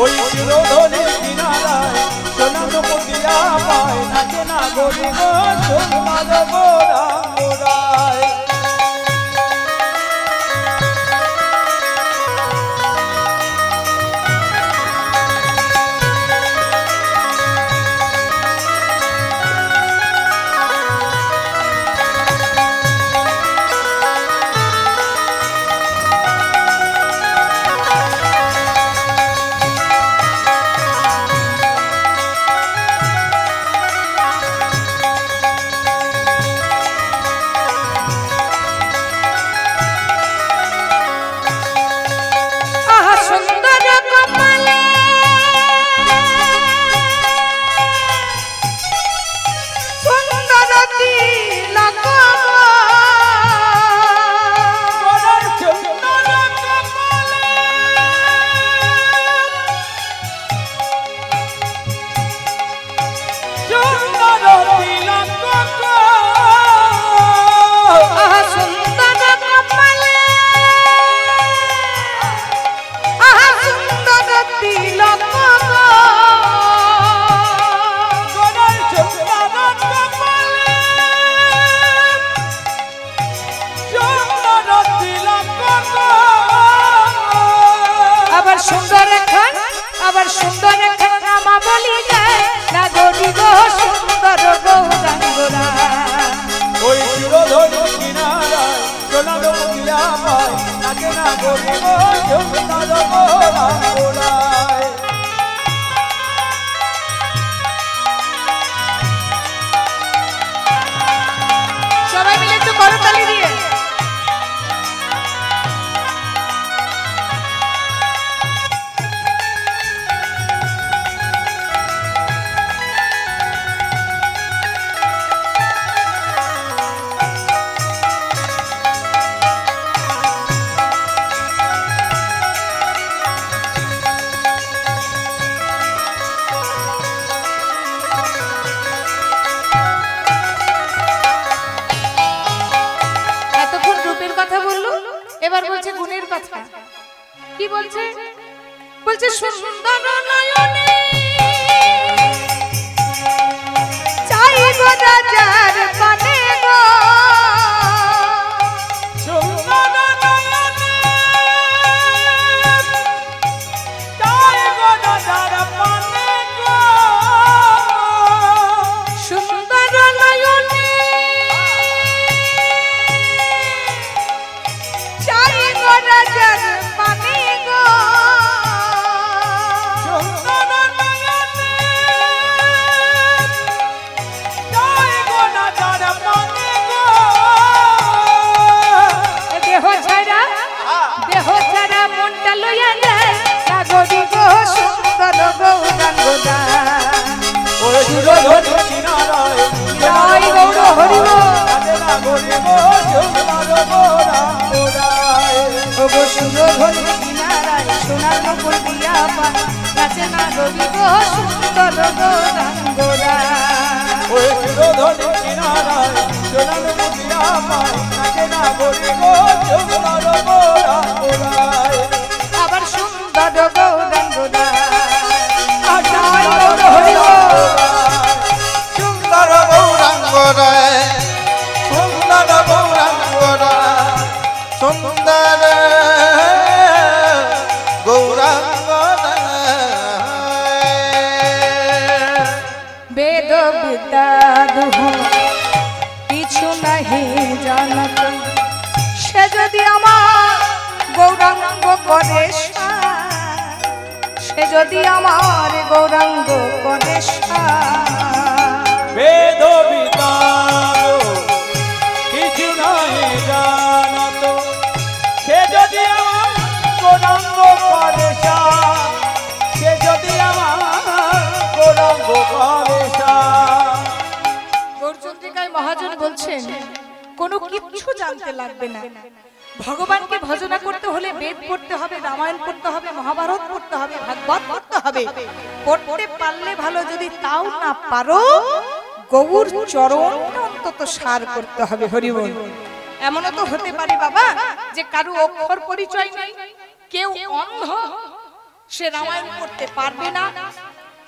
ওই সুরধনীর কিনারায় সোনার নূপুর দিয়া পায়, নাচে না গরি গো সুন্দর গৌরাঙ্গনায়। আহা সুন্দর কপালে আহা সুন্দর তিলক গলার সুন্দর কপালে সুন্দর তিলক আবার সুন্দর এখন নামা বলি যায় না গরি গো সুন্দর গৌরাঙ্গরা ওই চিরধনু কিনারায় সোনার মুদিয়া পায় নাচে না গরি গো সুন্দর গৌরাঙ্গরায়। সবাই মিলে একটু করতালি দিয়ে এবার বলছে গুণের কথা কি বলছে বলছে সুন্দর নয়নে চাই গো রাজার পানে গো সুন্দর নয়নে চাই গো রাজার পানে গো সুন্দর নয়নে রাজার পানে গো সুন্দর নয়নে চাই গো রাজার পানে গো দেহ ছাড়া মনটা লইয়া যায় না গরি গো সুন্দর গৌরাঙ্গনা ওই চিরধনু কিনারায় জয় গৌর হরি বল নাচে না গরি গো সুন্দর গৌরাঙ্গরায়। ওগো সুরধনু কিনারায় সোনার মুকুট দিয়া পায় নাচে না গরি গো সুন্দর গৌরাঙ্গনা ওই চিরধনু কিনারায় সোনার মুদিয়া পায় নাচে না গরি গো সুন্দর গৌরাঙ্গরায়। আবার সুন্দর গৌরাঙ্গনা জয় গৌর হরি বল সুন্দর গৌরাঙ্গরায় সুন্দর গৌরাঙ্গরায় সুন্দর গৌরাঙ্গরায় বেদ বিদ্যা দুহ কিছু নাহি জানত সে যদি আমার গৌরাঙ্গ করে সে যদি আমার গৌরাঙ্গ করে বেদ বিদ্যার কিছু নাহি জানত সে যদি আমার গৌরাঙ্গ করে সে যদি আমার গৌরাঙ্গ করে গৌরচন্দ্রিকায় মহাজন বলছেন কোনো কিছু জানতে লাগবে না ভগবানকে ভজনা করতে হলে বেদ পড়তে হবে রামায়ণ পড়তে হবে মহাভারত পড়তে হবে ভাগবত পড়তে হবে পড়তে পারলে ভালো যদি তাও না পারো গৌর চরণ অন্তত সার করতে হবে হরি বল এমনও তো হতে পারে বাবা যে কারো অক্ষর পরিচয় নেই কেউ অন্ধ সে রামায়ণ পড়তে পারবে না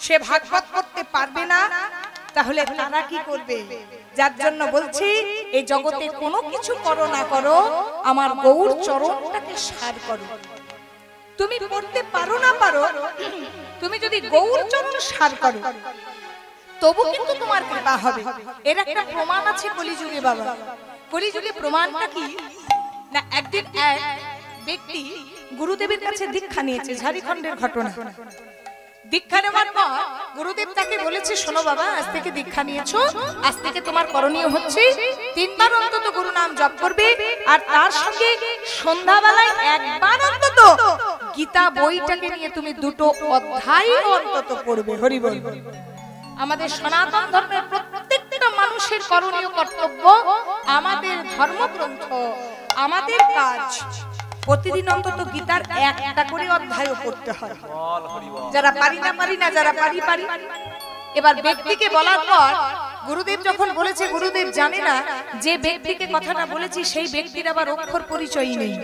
সে ভাগবত পড়তে পারবে না তাহলে তারা কি করবে যার জন্য বলছি এই জগতে কোনো কিছু করো না করো আমার গৌর চরণটাকে সার করো তুমি পড়তে পারো না পারো তুমি যদি গৌর চরণ সার করো তবু কিন্তু তোমার কৃপা হবে এর একটা প্রমাণ আছে কলিযুগে বাবা কলিযুগে প্রমাণটা কি না একদিন এক ব্যক্তি গুরুদেবের কাছে দীক্ষা নিয়েছে ঝাড়খণ্ডের ঘটনা দীক্ষা নেওয়ার পর গুরুদেব তাকে বলেছে শোনো বাবা আজ থেকে দীক্ষা নিয়েছো আজ থেকে তোমার করণীয় হচ্ছে 3 বার অন্তত গুরু নাম জপ করবে আর তার সঙ্গে সন্ধ্যাবেলায় একবার অন্তত গীতা বইটাকে নিয়ে তুমি 2টো অধ্যায় অন্তত পড়বে হরি বল আমাদের সনাতন ধর্মের প্রত্যেকটা মানুষের করণীয় কর্তব্য আমাদের ধর্মগ্রন্থ আমাদের কাজ প্রতিদিন অন্তত গীতার একটা করে অধ্যায় পড়তে হয় যারা পারি না যারা পারি এবার ব্যক্তিকে বলার পর গুরুদেব যখন বলেছে, গুরুদেব জানে না যে ব্যক্তিকে কথাটা বলেছি সেই ব্যক্তির আবার অক্ষর পরিচয় নেই।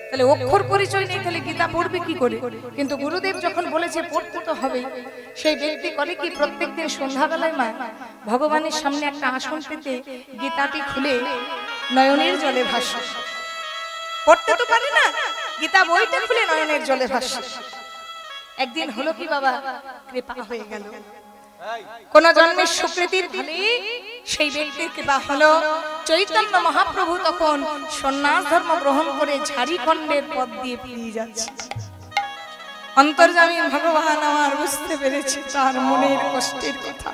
তাহলে অক্ষর পরিচয় নেই, তাহলে গীতা পড়বে কি করে? কিন্তু গুরুদেব যখন বলেছে পড়তে তো হবে, সেই ব্যক্তি করে কি প্রত্যেকদিন সন্ধ্যাবেলায় মা ভগবানের সামনে একটা আসন পেতে গীতাটি খুলে নয়নের জলে ভাসে। পড়তে তো পারে না, গীতা বইটা খুলে নয়নের জলে ভাসে। একদিন হলো কি বাবা, কৃপা হয়ে গেল, কোন জন্মের সুকৃতির ফলে সেই ব্যক্তির কৃপা হলো। চৈতন্য মহাপ্রভু তখন সন্ন্যাস ধর্ম গ্রহণ করে ঝাড়িখণ্ডের পথ দিয়ে ফিরে যাচ্ছে। অন্তর্যামী ভগবান আমার বুঝতে পেরেছে তার মনের কষ্টের কথা।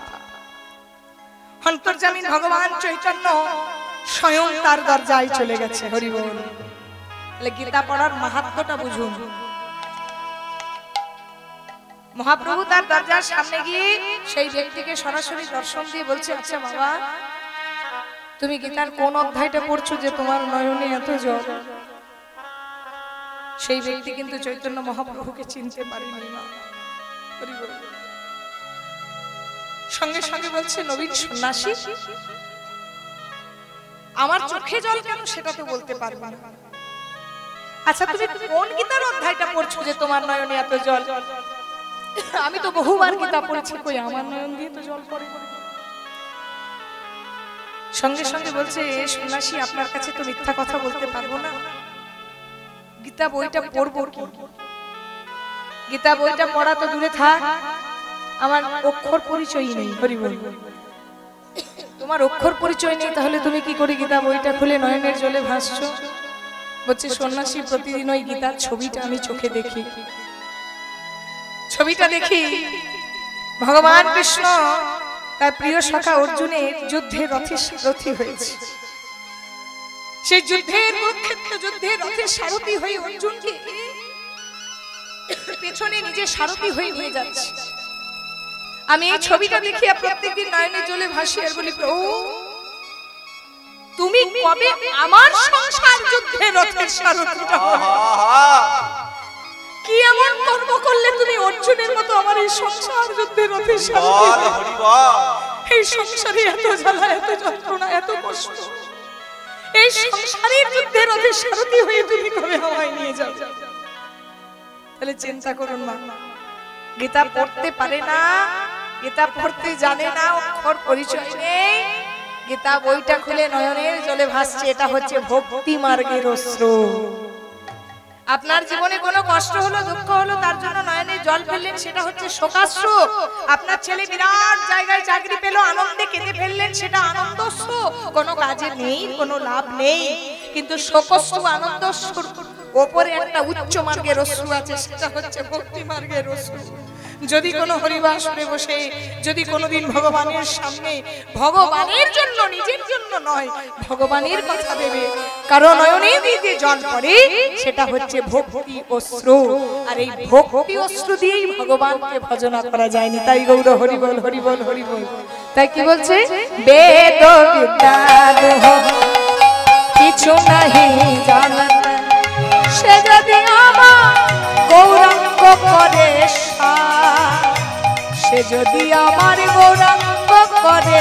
অন্তর্যামী ভগবান চৈতন্য স্বয়ং তার দরজায় চলে গেছে। হরি বল। তাহলে গীতা পড়ার মাহাত্ম্যটা বুঝুন। মহাপ্রভু তার দরজার সামনে গিয়ে সেই ব্যক্তিকে সরাসরি দর্শন দিয়ে বলছে, আচ্ছা বাবা, তুমি গীতার কোন অধ্যায়টা পড়ছো যে তোমার নয়নে এত জল? সেই ব্যক্তি কিন্তু চৈতন্য মহাপ্রভুকে চিনতে পারেনি। সঙ্গে সঙ্গে বলছে, নবীন সন্ন্যাসী, আমার চোখে জল কেন সেটা তো বলতে পারবো না। আচ্ছা তুমি কোন গীতার অধ্যায়টা পড়ছো যে তোমার নয়নে এত জল? আমি তো বহুবার গীতা পড়েছি, কই আমার নয়ন দিয়ে তো জল পড়ে। সঙ্গে সঙ্গে বলছে, সন্ন্যাসী আপনার কাছে তো মিথ্যা কথা বলতে পারবো না, গীতা বইটা পড়বো কি? গীতা বইটা পড়া তো দূরে থাক, আমার অক্ষর পরিচয় নেই। হরি বল। তোমার অক্ষর পরিচয় নেই, তাহলে তুমি কি করে গীতা বইটা খুলে নয়নের জলে ভাসছো? বলছে, সন্ন্যাসী প্রতিদিন ওই গীতার ছবিটা আমি চোখে দেখি। ছবিটা দেখি ভগবান কৃষ্ণ তার প্রিয় সখা অর্জুনের যুদ্ধে রথী হয়েছে। সেই যুদ্ধের কুরুক্ষেত্র যুদ্ধের রথের সারথি হয়ে অর্জুনকে পেছনে নিজে সারথি হয়ে নিয়ে যাচ্ছে। আমি এই ছবিটা দেখি আর প্রত্যেকদিন নয়নে জলে ভাসি আর বলি, প্রভু তুমি কবে আমার সংসার যুদ্ধে রথের সারথিটা হবে? কি এমন কর্ম করলে তুমি অর্জুনের মতো আমার এই সংসার যুদ্ধে রথের সারথি? এই সংসারে এত জ্বালা, এত যন্ত্রণা, এত কষ্ট, এই সংসারের যুদ্ধে রথের সারথি হয়ে তুমি কবে আমায় নিয়ে যাও? তাহলে চিন্তা করুন মা, গীতা পড়তে পারে না, গীতা পড়তে জানে না, অক্ষর পরিচয় নেই, গীতা বইটা খুলে নয়নের জলে ভাসছে। এটা হচ্ছে ভক্তি মার্গের অশ্রু। আপনার জীবনে কোনো কষ্ট হলো, দুঃখ হলো, তার জন্য নয়নে জল ফেললেন, সেটা হচ্ছে শোকাশ্রু। আপনার ছেলে বিরাট জায়গায় চাকরি পেল, আনন্দে কেঁদে ফেললেন, সেটা আনন্দশ্রু। কোনো কাজে নেই, কোনো লাভ নেই, কিন্তু শোকশ্রু আনন্দশ্রুর ওপরে একটা উচ্চ মার্গের অশ্রু আছে, সেটা হচ্ছে ভক্তি মার্গের অশ্রু। যদি কোনো হরিবাসরে বসে, যদি কোনোদিন ভগবানের সামনে ভগবানের জন্য, নিজের জন্য নয়, ভগবানের কথা দেবে, কারণ নয়নে দিয়ে জল পড়ে, সেটা হচ্ছে ভক্তি অশ্রু। আর এই ভক্তি অশ্রু দিয়েই ভগবানকে ভজনা করা যায়নি। তাই গৌর হরি বল, হরি বল, হরি বল। তাই কি বলছে, বেদ বিদ্যা কিছু নাহি জানা, সে যদি আমার গৌরাঙ্গ করে, সে যদি আমার গৌরাঙ্গ করে,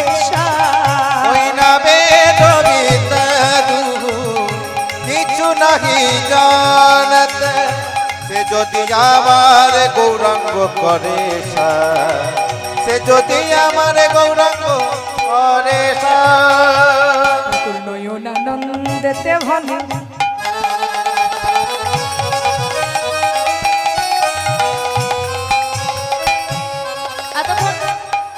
কিছু নাহি জানত, সে যদি আমার গৌরাঙ্গ করে, সে যদি আমার গৌরাঙ্গ করে, নয়নানন্দেতে ভনে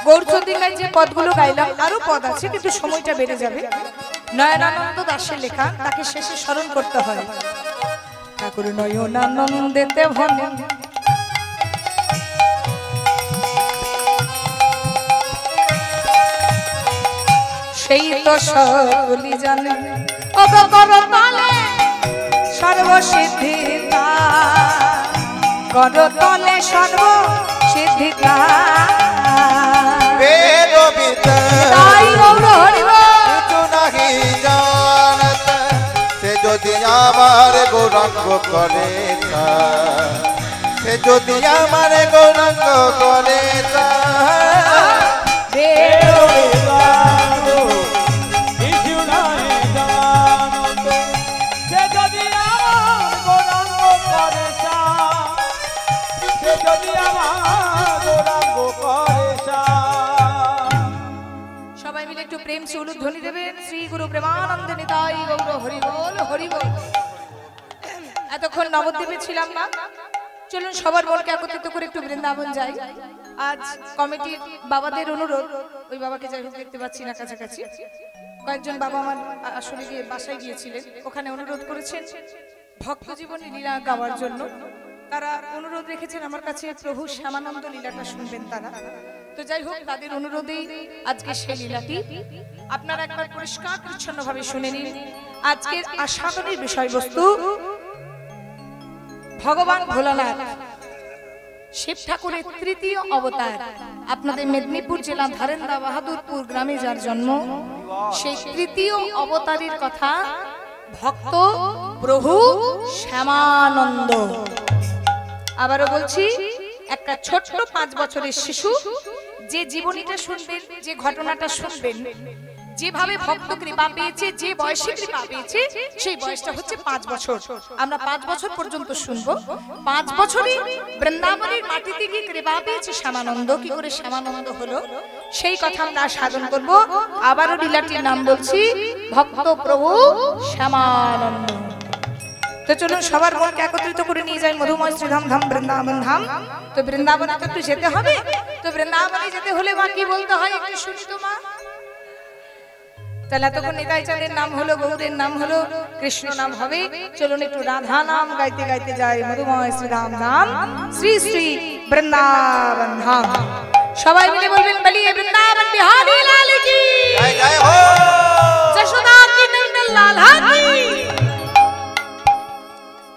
গৌরচন্দ্রিকায় যে পদগুলো গাইলাম, আরো পদ আছে কিন্তু সময়টা বেড়ে যাবে। নয়নানন্দ দাসের লেখা, তাকে শেষে স্মরণ করতে হয়। ঠাকুর নয়নানন্দেতে ভনে সেই তো সকলি জানে, করতলে সর্বসিদ্ধিতা, করতলে সর্বসিদ্ধিতা, বেদ বিদ্যা কিছু নাহি জানত, সে যদি আমার গৌরাঙ্গ করে, সে যদি আমার গৌরাঙ্গ করে, বেদ একটু প্রেম সে উলুধ্বনি দেবেন? শ্রী গুরু প্রেমানন্দ নিতাই গৌর হরি বল হরি বল। এতক্ষণ নবদ্বীপে ছিলাম না, চলুন সবার মনকে একত্রিত করে একটু বৃন্দাবন যাই। আজ কমিটির বাবাদের অনুরোধ, ওই বাবাকে যাই হোক দেখতে পাচ্ছি না কাছাকাছি, কয়েকজন বাবা আমার আসলে গিয়ে বাসায় গিয়েছিলেন, ওখানে অনুরোধ করেছেন ভক্ত জীবনী লীলা গাওয়ার জন্য। তারা অনুরোধ রেখেছেন আমার কাছে প্রভু শ্যামানন্দ লীলাটা শুনবেন তারা। তো যাই হোক, তাদের অনুরোধেই আজকে সেই লীলাটি আপনারা একবার পরিষ্কার পরিচ্ছন্নভাবে শুনে নিন। আজকের আস্বাদনের বিষয়বস্তু ভগবান ভোলানাথ শিব ঠাকুরের তৃতীয় অবতার। আপনাদের মেদিনীপুর জেলা ধারেন্দা বাহাদুরপুর গ্রামে যার জন্ম, সেই তৃতীয় অবতারের কথা ভক্ত প্রভু শ্যামানন্দ। আবারও বলছি, একটা ছোট্ট 5 বছরের শিশু যে জীবনীটা শুনবেন, যে ঘটনাটা শুনবেন, যেভাবে ভক্ত কৃপা পেয়েছে, যে বয়সে কৃপা পেয়েছে, সেই বয়সটা হচ্ছে 5 বছর। আমরা 5 বছর পর্যন্ত শুনবো। 5 বছরই বৃন্দাবনের মাটিতে গিয়ে কৃপা পেয়েছে শ্যামানন্দ। কি করে শ্যামানন্দ হলো সেই কথা আমরা সাধন করব। আবারও লীলাটির নাম বলছি ভক্ত প্রভু শ্যামানন্দ। তো চলুন সবার মনকে একত্রিত করে নিয়ে যাই মধুময় শ্রীধাম ধাম বৃন্দাবন ধাম। তো বৃন্দাবনে তো একটু যেতে হবে, তো বৃন্দাবনে যেতে হলে মা কি বলতে হয় একটু শুনি তো মা। তাহলে এতক্ষণ নিতাই চাঁদের নাম হলো, গৌরের নাম হলো, কৃষ্ণ নাম হবে। চলুন একটু রাধা নাম গাইতে গাইতে যাই মধুময় শ্রীধাম ধাম, শ্রী শ্রী বৃন্দাবন ধাম। সবাই মিলে বলবেন বলিয়ে বৃন্দাবন বিহারী লাল কি জয় জয় হো, যশোদা কি নন্দন লাল কি।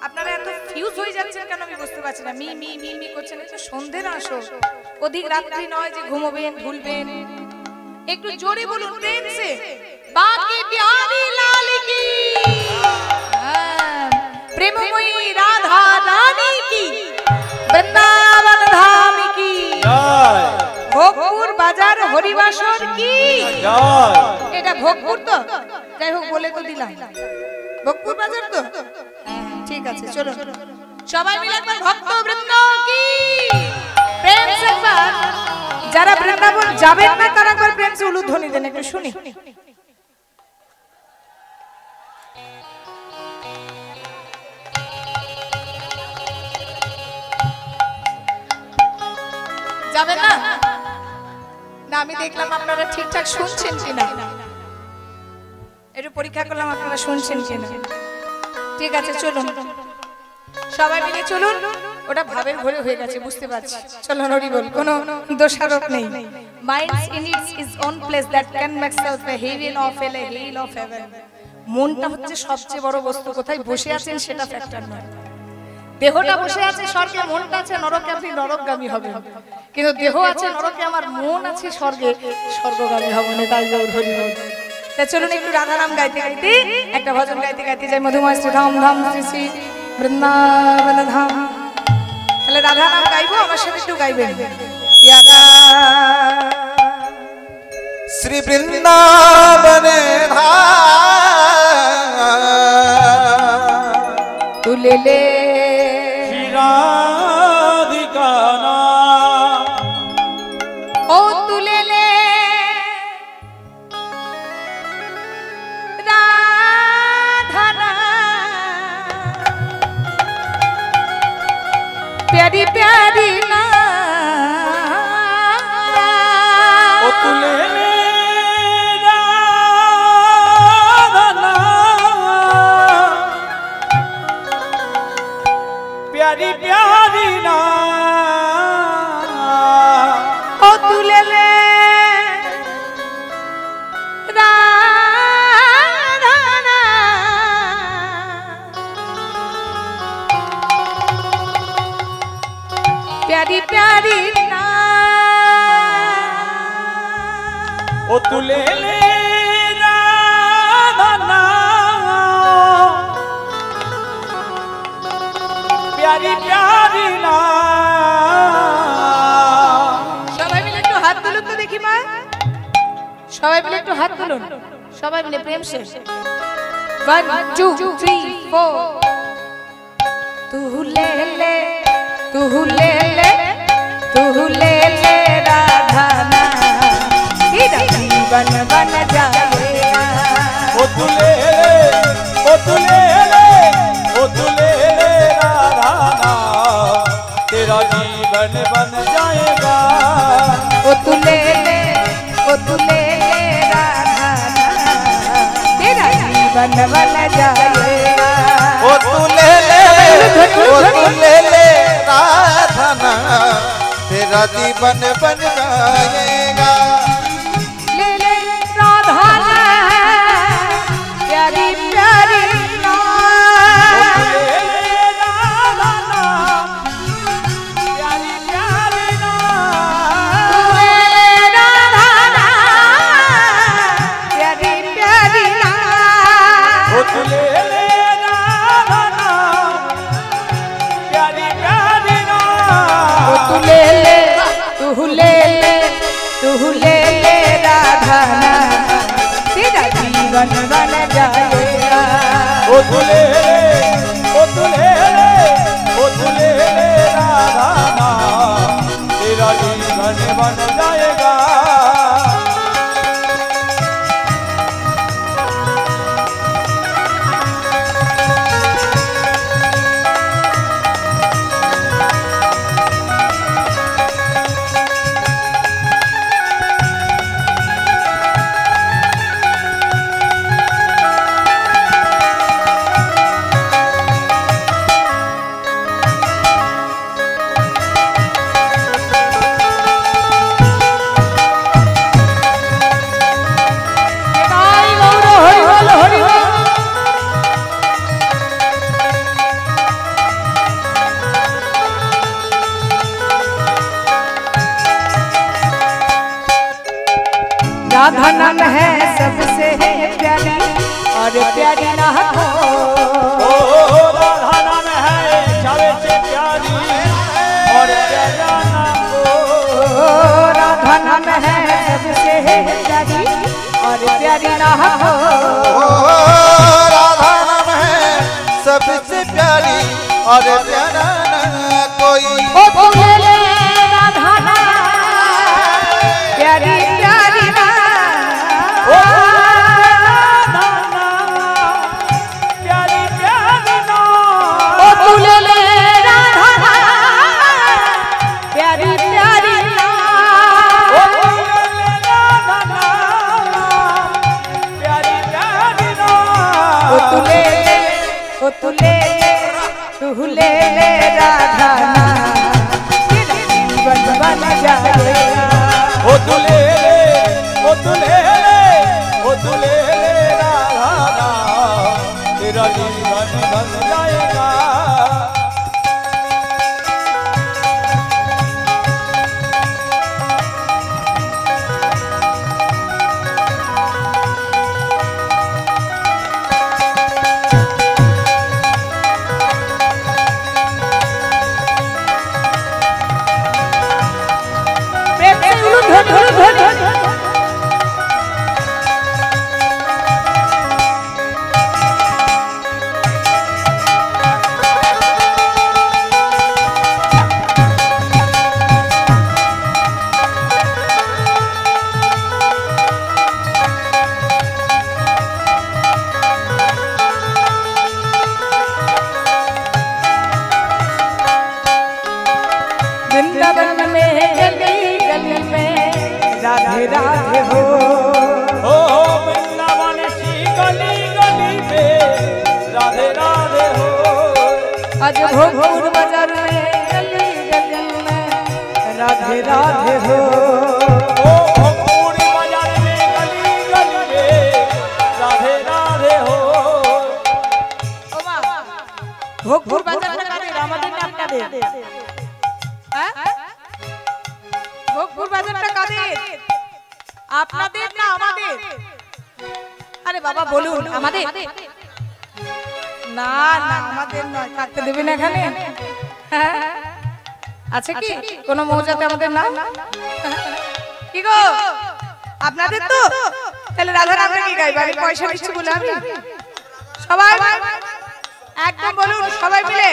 আপনারা এত ফিউজ হয়ে যাচ্ছেন কেন আমি বুঝতে পারছি না। মি মি মি মি করছেন, এটা সন্ধ্যের আসো, অধিক রাত্রি নয় যে ঘুমোবেন ভুলবেন। একটু জোরে বলুন প্রেম সে, বাকি বিহারী লাল কি, প্রেমময়ী রাধা রানী কি, বৃন্দাবন ধাম কি জয়, ভোগপুর বাজার হরিবাসর কি জয়। এটা ভোগপুর তো, যাই হোক বলে তো দিলাম ভোগপুর বাজার তো। ঠিক আছে, চলো সবাই মিলে একবার ভক্ত বৃন্দ কি প্রেম সে একবার। যারা বৃন্দাবন যাবেন না তারা একবার প্রেম সে উলুধ্বনি দেন, একটু শুনি। যাবেন না? না, আমি দেখলাম আপনারা ঠিকঠাক শুনছেন কিনা, একটু পরীক্ষা করলাম আপনারা শুনছেন কিনা। ঠিক আছে, চলুন সবাই মিলে চলুন। ওটা ভাবের ঘরে হয়ে গেছে বুঝতে পারছি। চলো হরি বল, কোনো দোষারোপ নেই। Minds in its is own place that can make self a heaven of a hell of heaven. মনটা হচ্ছে সবচেয়ে বড় বস্তু, কোথায় বসে আছেন সেটা ফ্যাক্টর নয়। দেহটা বসে আছে স্বর্গে, মনটা আছে নরকে, আপনি নরকগামী হবেন। কিন্তু দেহ আছে নরকে, আমার মন আছে স্বর্গে, স্বর্গগামী হব না। তাই গৌর হরি বল। তা চলুন একটু রাধা নাম গাইতে গাইতে, একটা ভজন গাইতে গাইতে যাই মধুময় শ্রী ধাম ধাম শ্রী শ্রী বৃন্দাবন ধাম। তাহলে রাধা নাম গাইবো, আমার সাথে একটু গাইবেন। প্যারা শ্রী বৃন্দাবনে তুলে লে রাধিকা নাম, ও তুলে লে রাধা নাম, প্যারি প্যারি না ও তুলে লে রাধা নাম, প্যারি প্যারি নাম, ও তুলে লে রাধা নাম, প্যারি প্যারি না ও তুলে লে রাধা নাম, প্যারি প্যারি নাম। সবাই মিলে একটু হাত তুলুন তো দেখি মা, সবাই মিলে একটু হাত তুলুন, সবাই মিলে প্রেম সে। 1 2 3 4 তু লে লে তু লে লে তু লে লে রাধা না, जीवन बन जाएगा। ओ तुले राधा नाम तेरा जीवन बन जाएगा। ओ तुले राधा तेरा जीवन बन जाएगा। ओ तुले ले राधा नाम तेरा जीवन बन जाएगा। ले ले राधा प्यारी प्यारी तू ले राधा तेरा जीवन बन जाएगा। ओ तुले राधा नाम तेरा जीवन बन जाएगा। राधा नाम है सबसे प्यारी और प्यारी ना हो। राधा नाम है सबसे प्यारी और प्यारा नाम हो। राधा नाम है सबसे प्यारी और प्यारी ना हो। राधा नाम है सबसे प्यारी और प्यारा ना कोई। ओ तुले ले राधा प्यारी प्यारी तू ले राधा तेरा जीवन बन जाएगा। ओ तुले राधा तेरा जीवन बन जाएगा। वृंदावन में गली गली में राधे राधे हो। वृंदावन सी गली गली में राधे राधे हो। आज भोगपुर बाजार में गली गली में राधे राधे हो। भोगपुर बाजार में गली गली में राधे राधे हो। भोगपुर बाजार में আমাদের নামটা দে। ভোগপুর বাজারটা কাদের? আপনাদের না আমাদের? আরে বাবা বলুন আমাদের। না না আমাদের নয়, থাকতে দেবেন এখানে? আছে কি কোন মৌজাতে আমাদের নাম? কি গো আপনাদের তো? তাহলে রাধা রাধা কি গাইবা? আমি পয়সা দিচ্ছি বলে আমি সবাই একদম বলুন সবাই মিলে।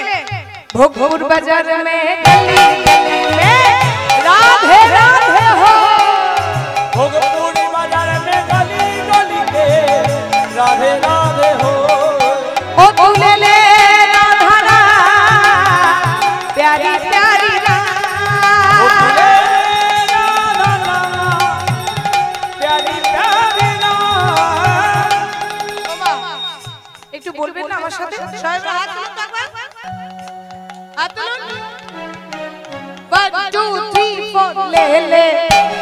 भोगपुर बाजार में गली गली में राधे राधे हो। भोगपुर बाजार में राधे राधे हो ओ तू ले ले राधा प्यारी प्यारी ओ तुले राधा प्यारी प्यारी একটু বলবেন না আমার সাথে সবাই হাত তুলুন তো একবার হাত তুলুন 1 2 3 4 ले ले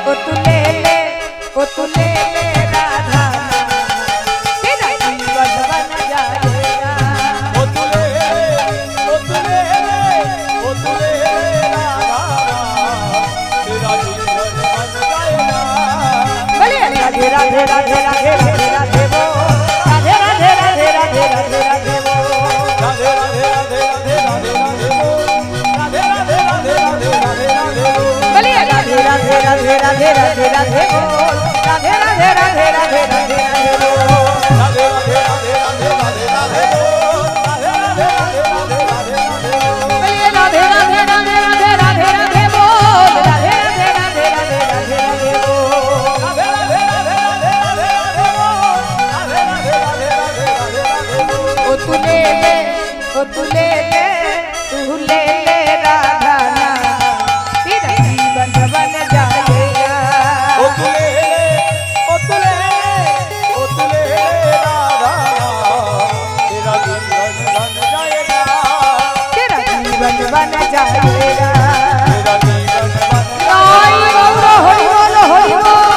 ओ तू ले ले ओ तू ले ले राधा तेरा जीवन बन जाएगा ओ तुले राधा तेरा जीवन बन जाएगा बोले राधे राधे राधे राधे राधे राधे वो राधे राधे राधे राधे राधे राधे वो राधे राधे राधे राधे राधे राधे हो राधे राधे राधे राधे राधे राधे हो बोले राधे राधे राधे राधे राधे राधे वो राधे राधे राधे राधे राधे राधे वो राधे राधे राधे राधे राधे राधे हो राधे राधे राधे राधे राधे राधे हो बोले राधे राधे राधे राधे राधे राधे वो राधे राधे राधे राधे राधे राधे वो राधे राधे राधे राधे राधे राधे हो राधे राधे राधे राधे राधे राधे हो ओ तू ले ले ओ तू ले ले तू ले ले राधा ना तेरा जीवन बन जाएगा ओ तुले राधा तेरा जीवन बन जाएगा तेरा जीवन बन जाएगा तेरा जीवन बन आई गौर हरि बोल हरि बोल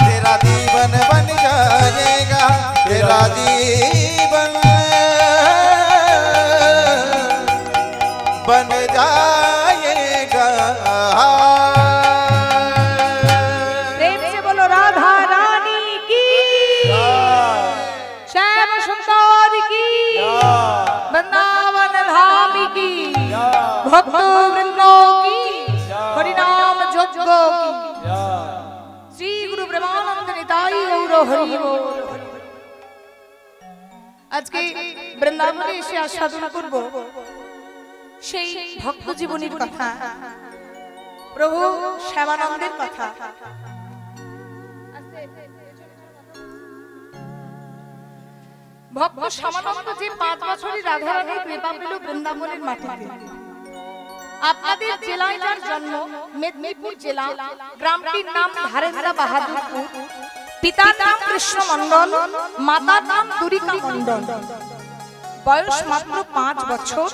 तेरा जीवन बन जाएगा तेरा जीवन बन जाएगा प्रेम से बोलो राधा रानी की श्याम सुंदर की वृंदावन धाम की भक्त वृंदों की हरिनाम यज्ञ की श्री गुरु ब्रह्मानंद निताई गौर हरि बोल আজকে বৃন্দাবনে এসে আস্বাদন করব সেই ভক্ত জীবনীর কথা প্রভু শ্যামানন্দের কথা ভক্ত শ্যামানন্দ যে 5 বছরই রাধারানীর কৃপা পেল বৃন্দাবনের মাটিতে আপনাদের জেলায় যার জন্ম মেদিনীপুর জেলা গ্রামটির নাম ধারেন্দ্রা বাহাদুরপুর পিতার নাম কৃষ্ণ মণ্ডল মাতার নাম দুরিকা মণ্ডল বয়স মাত্র 5 বছর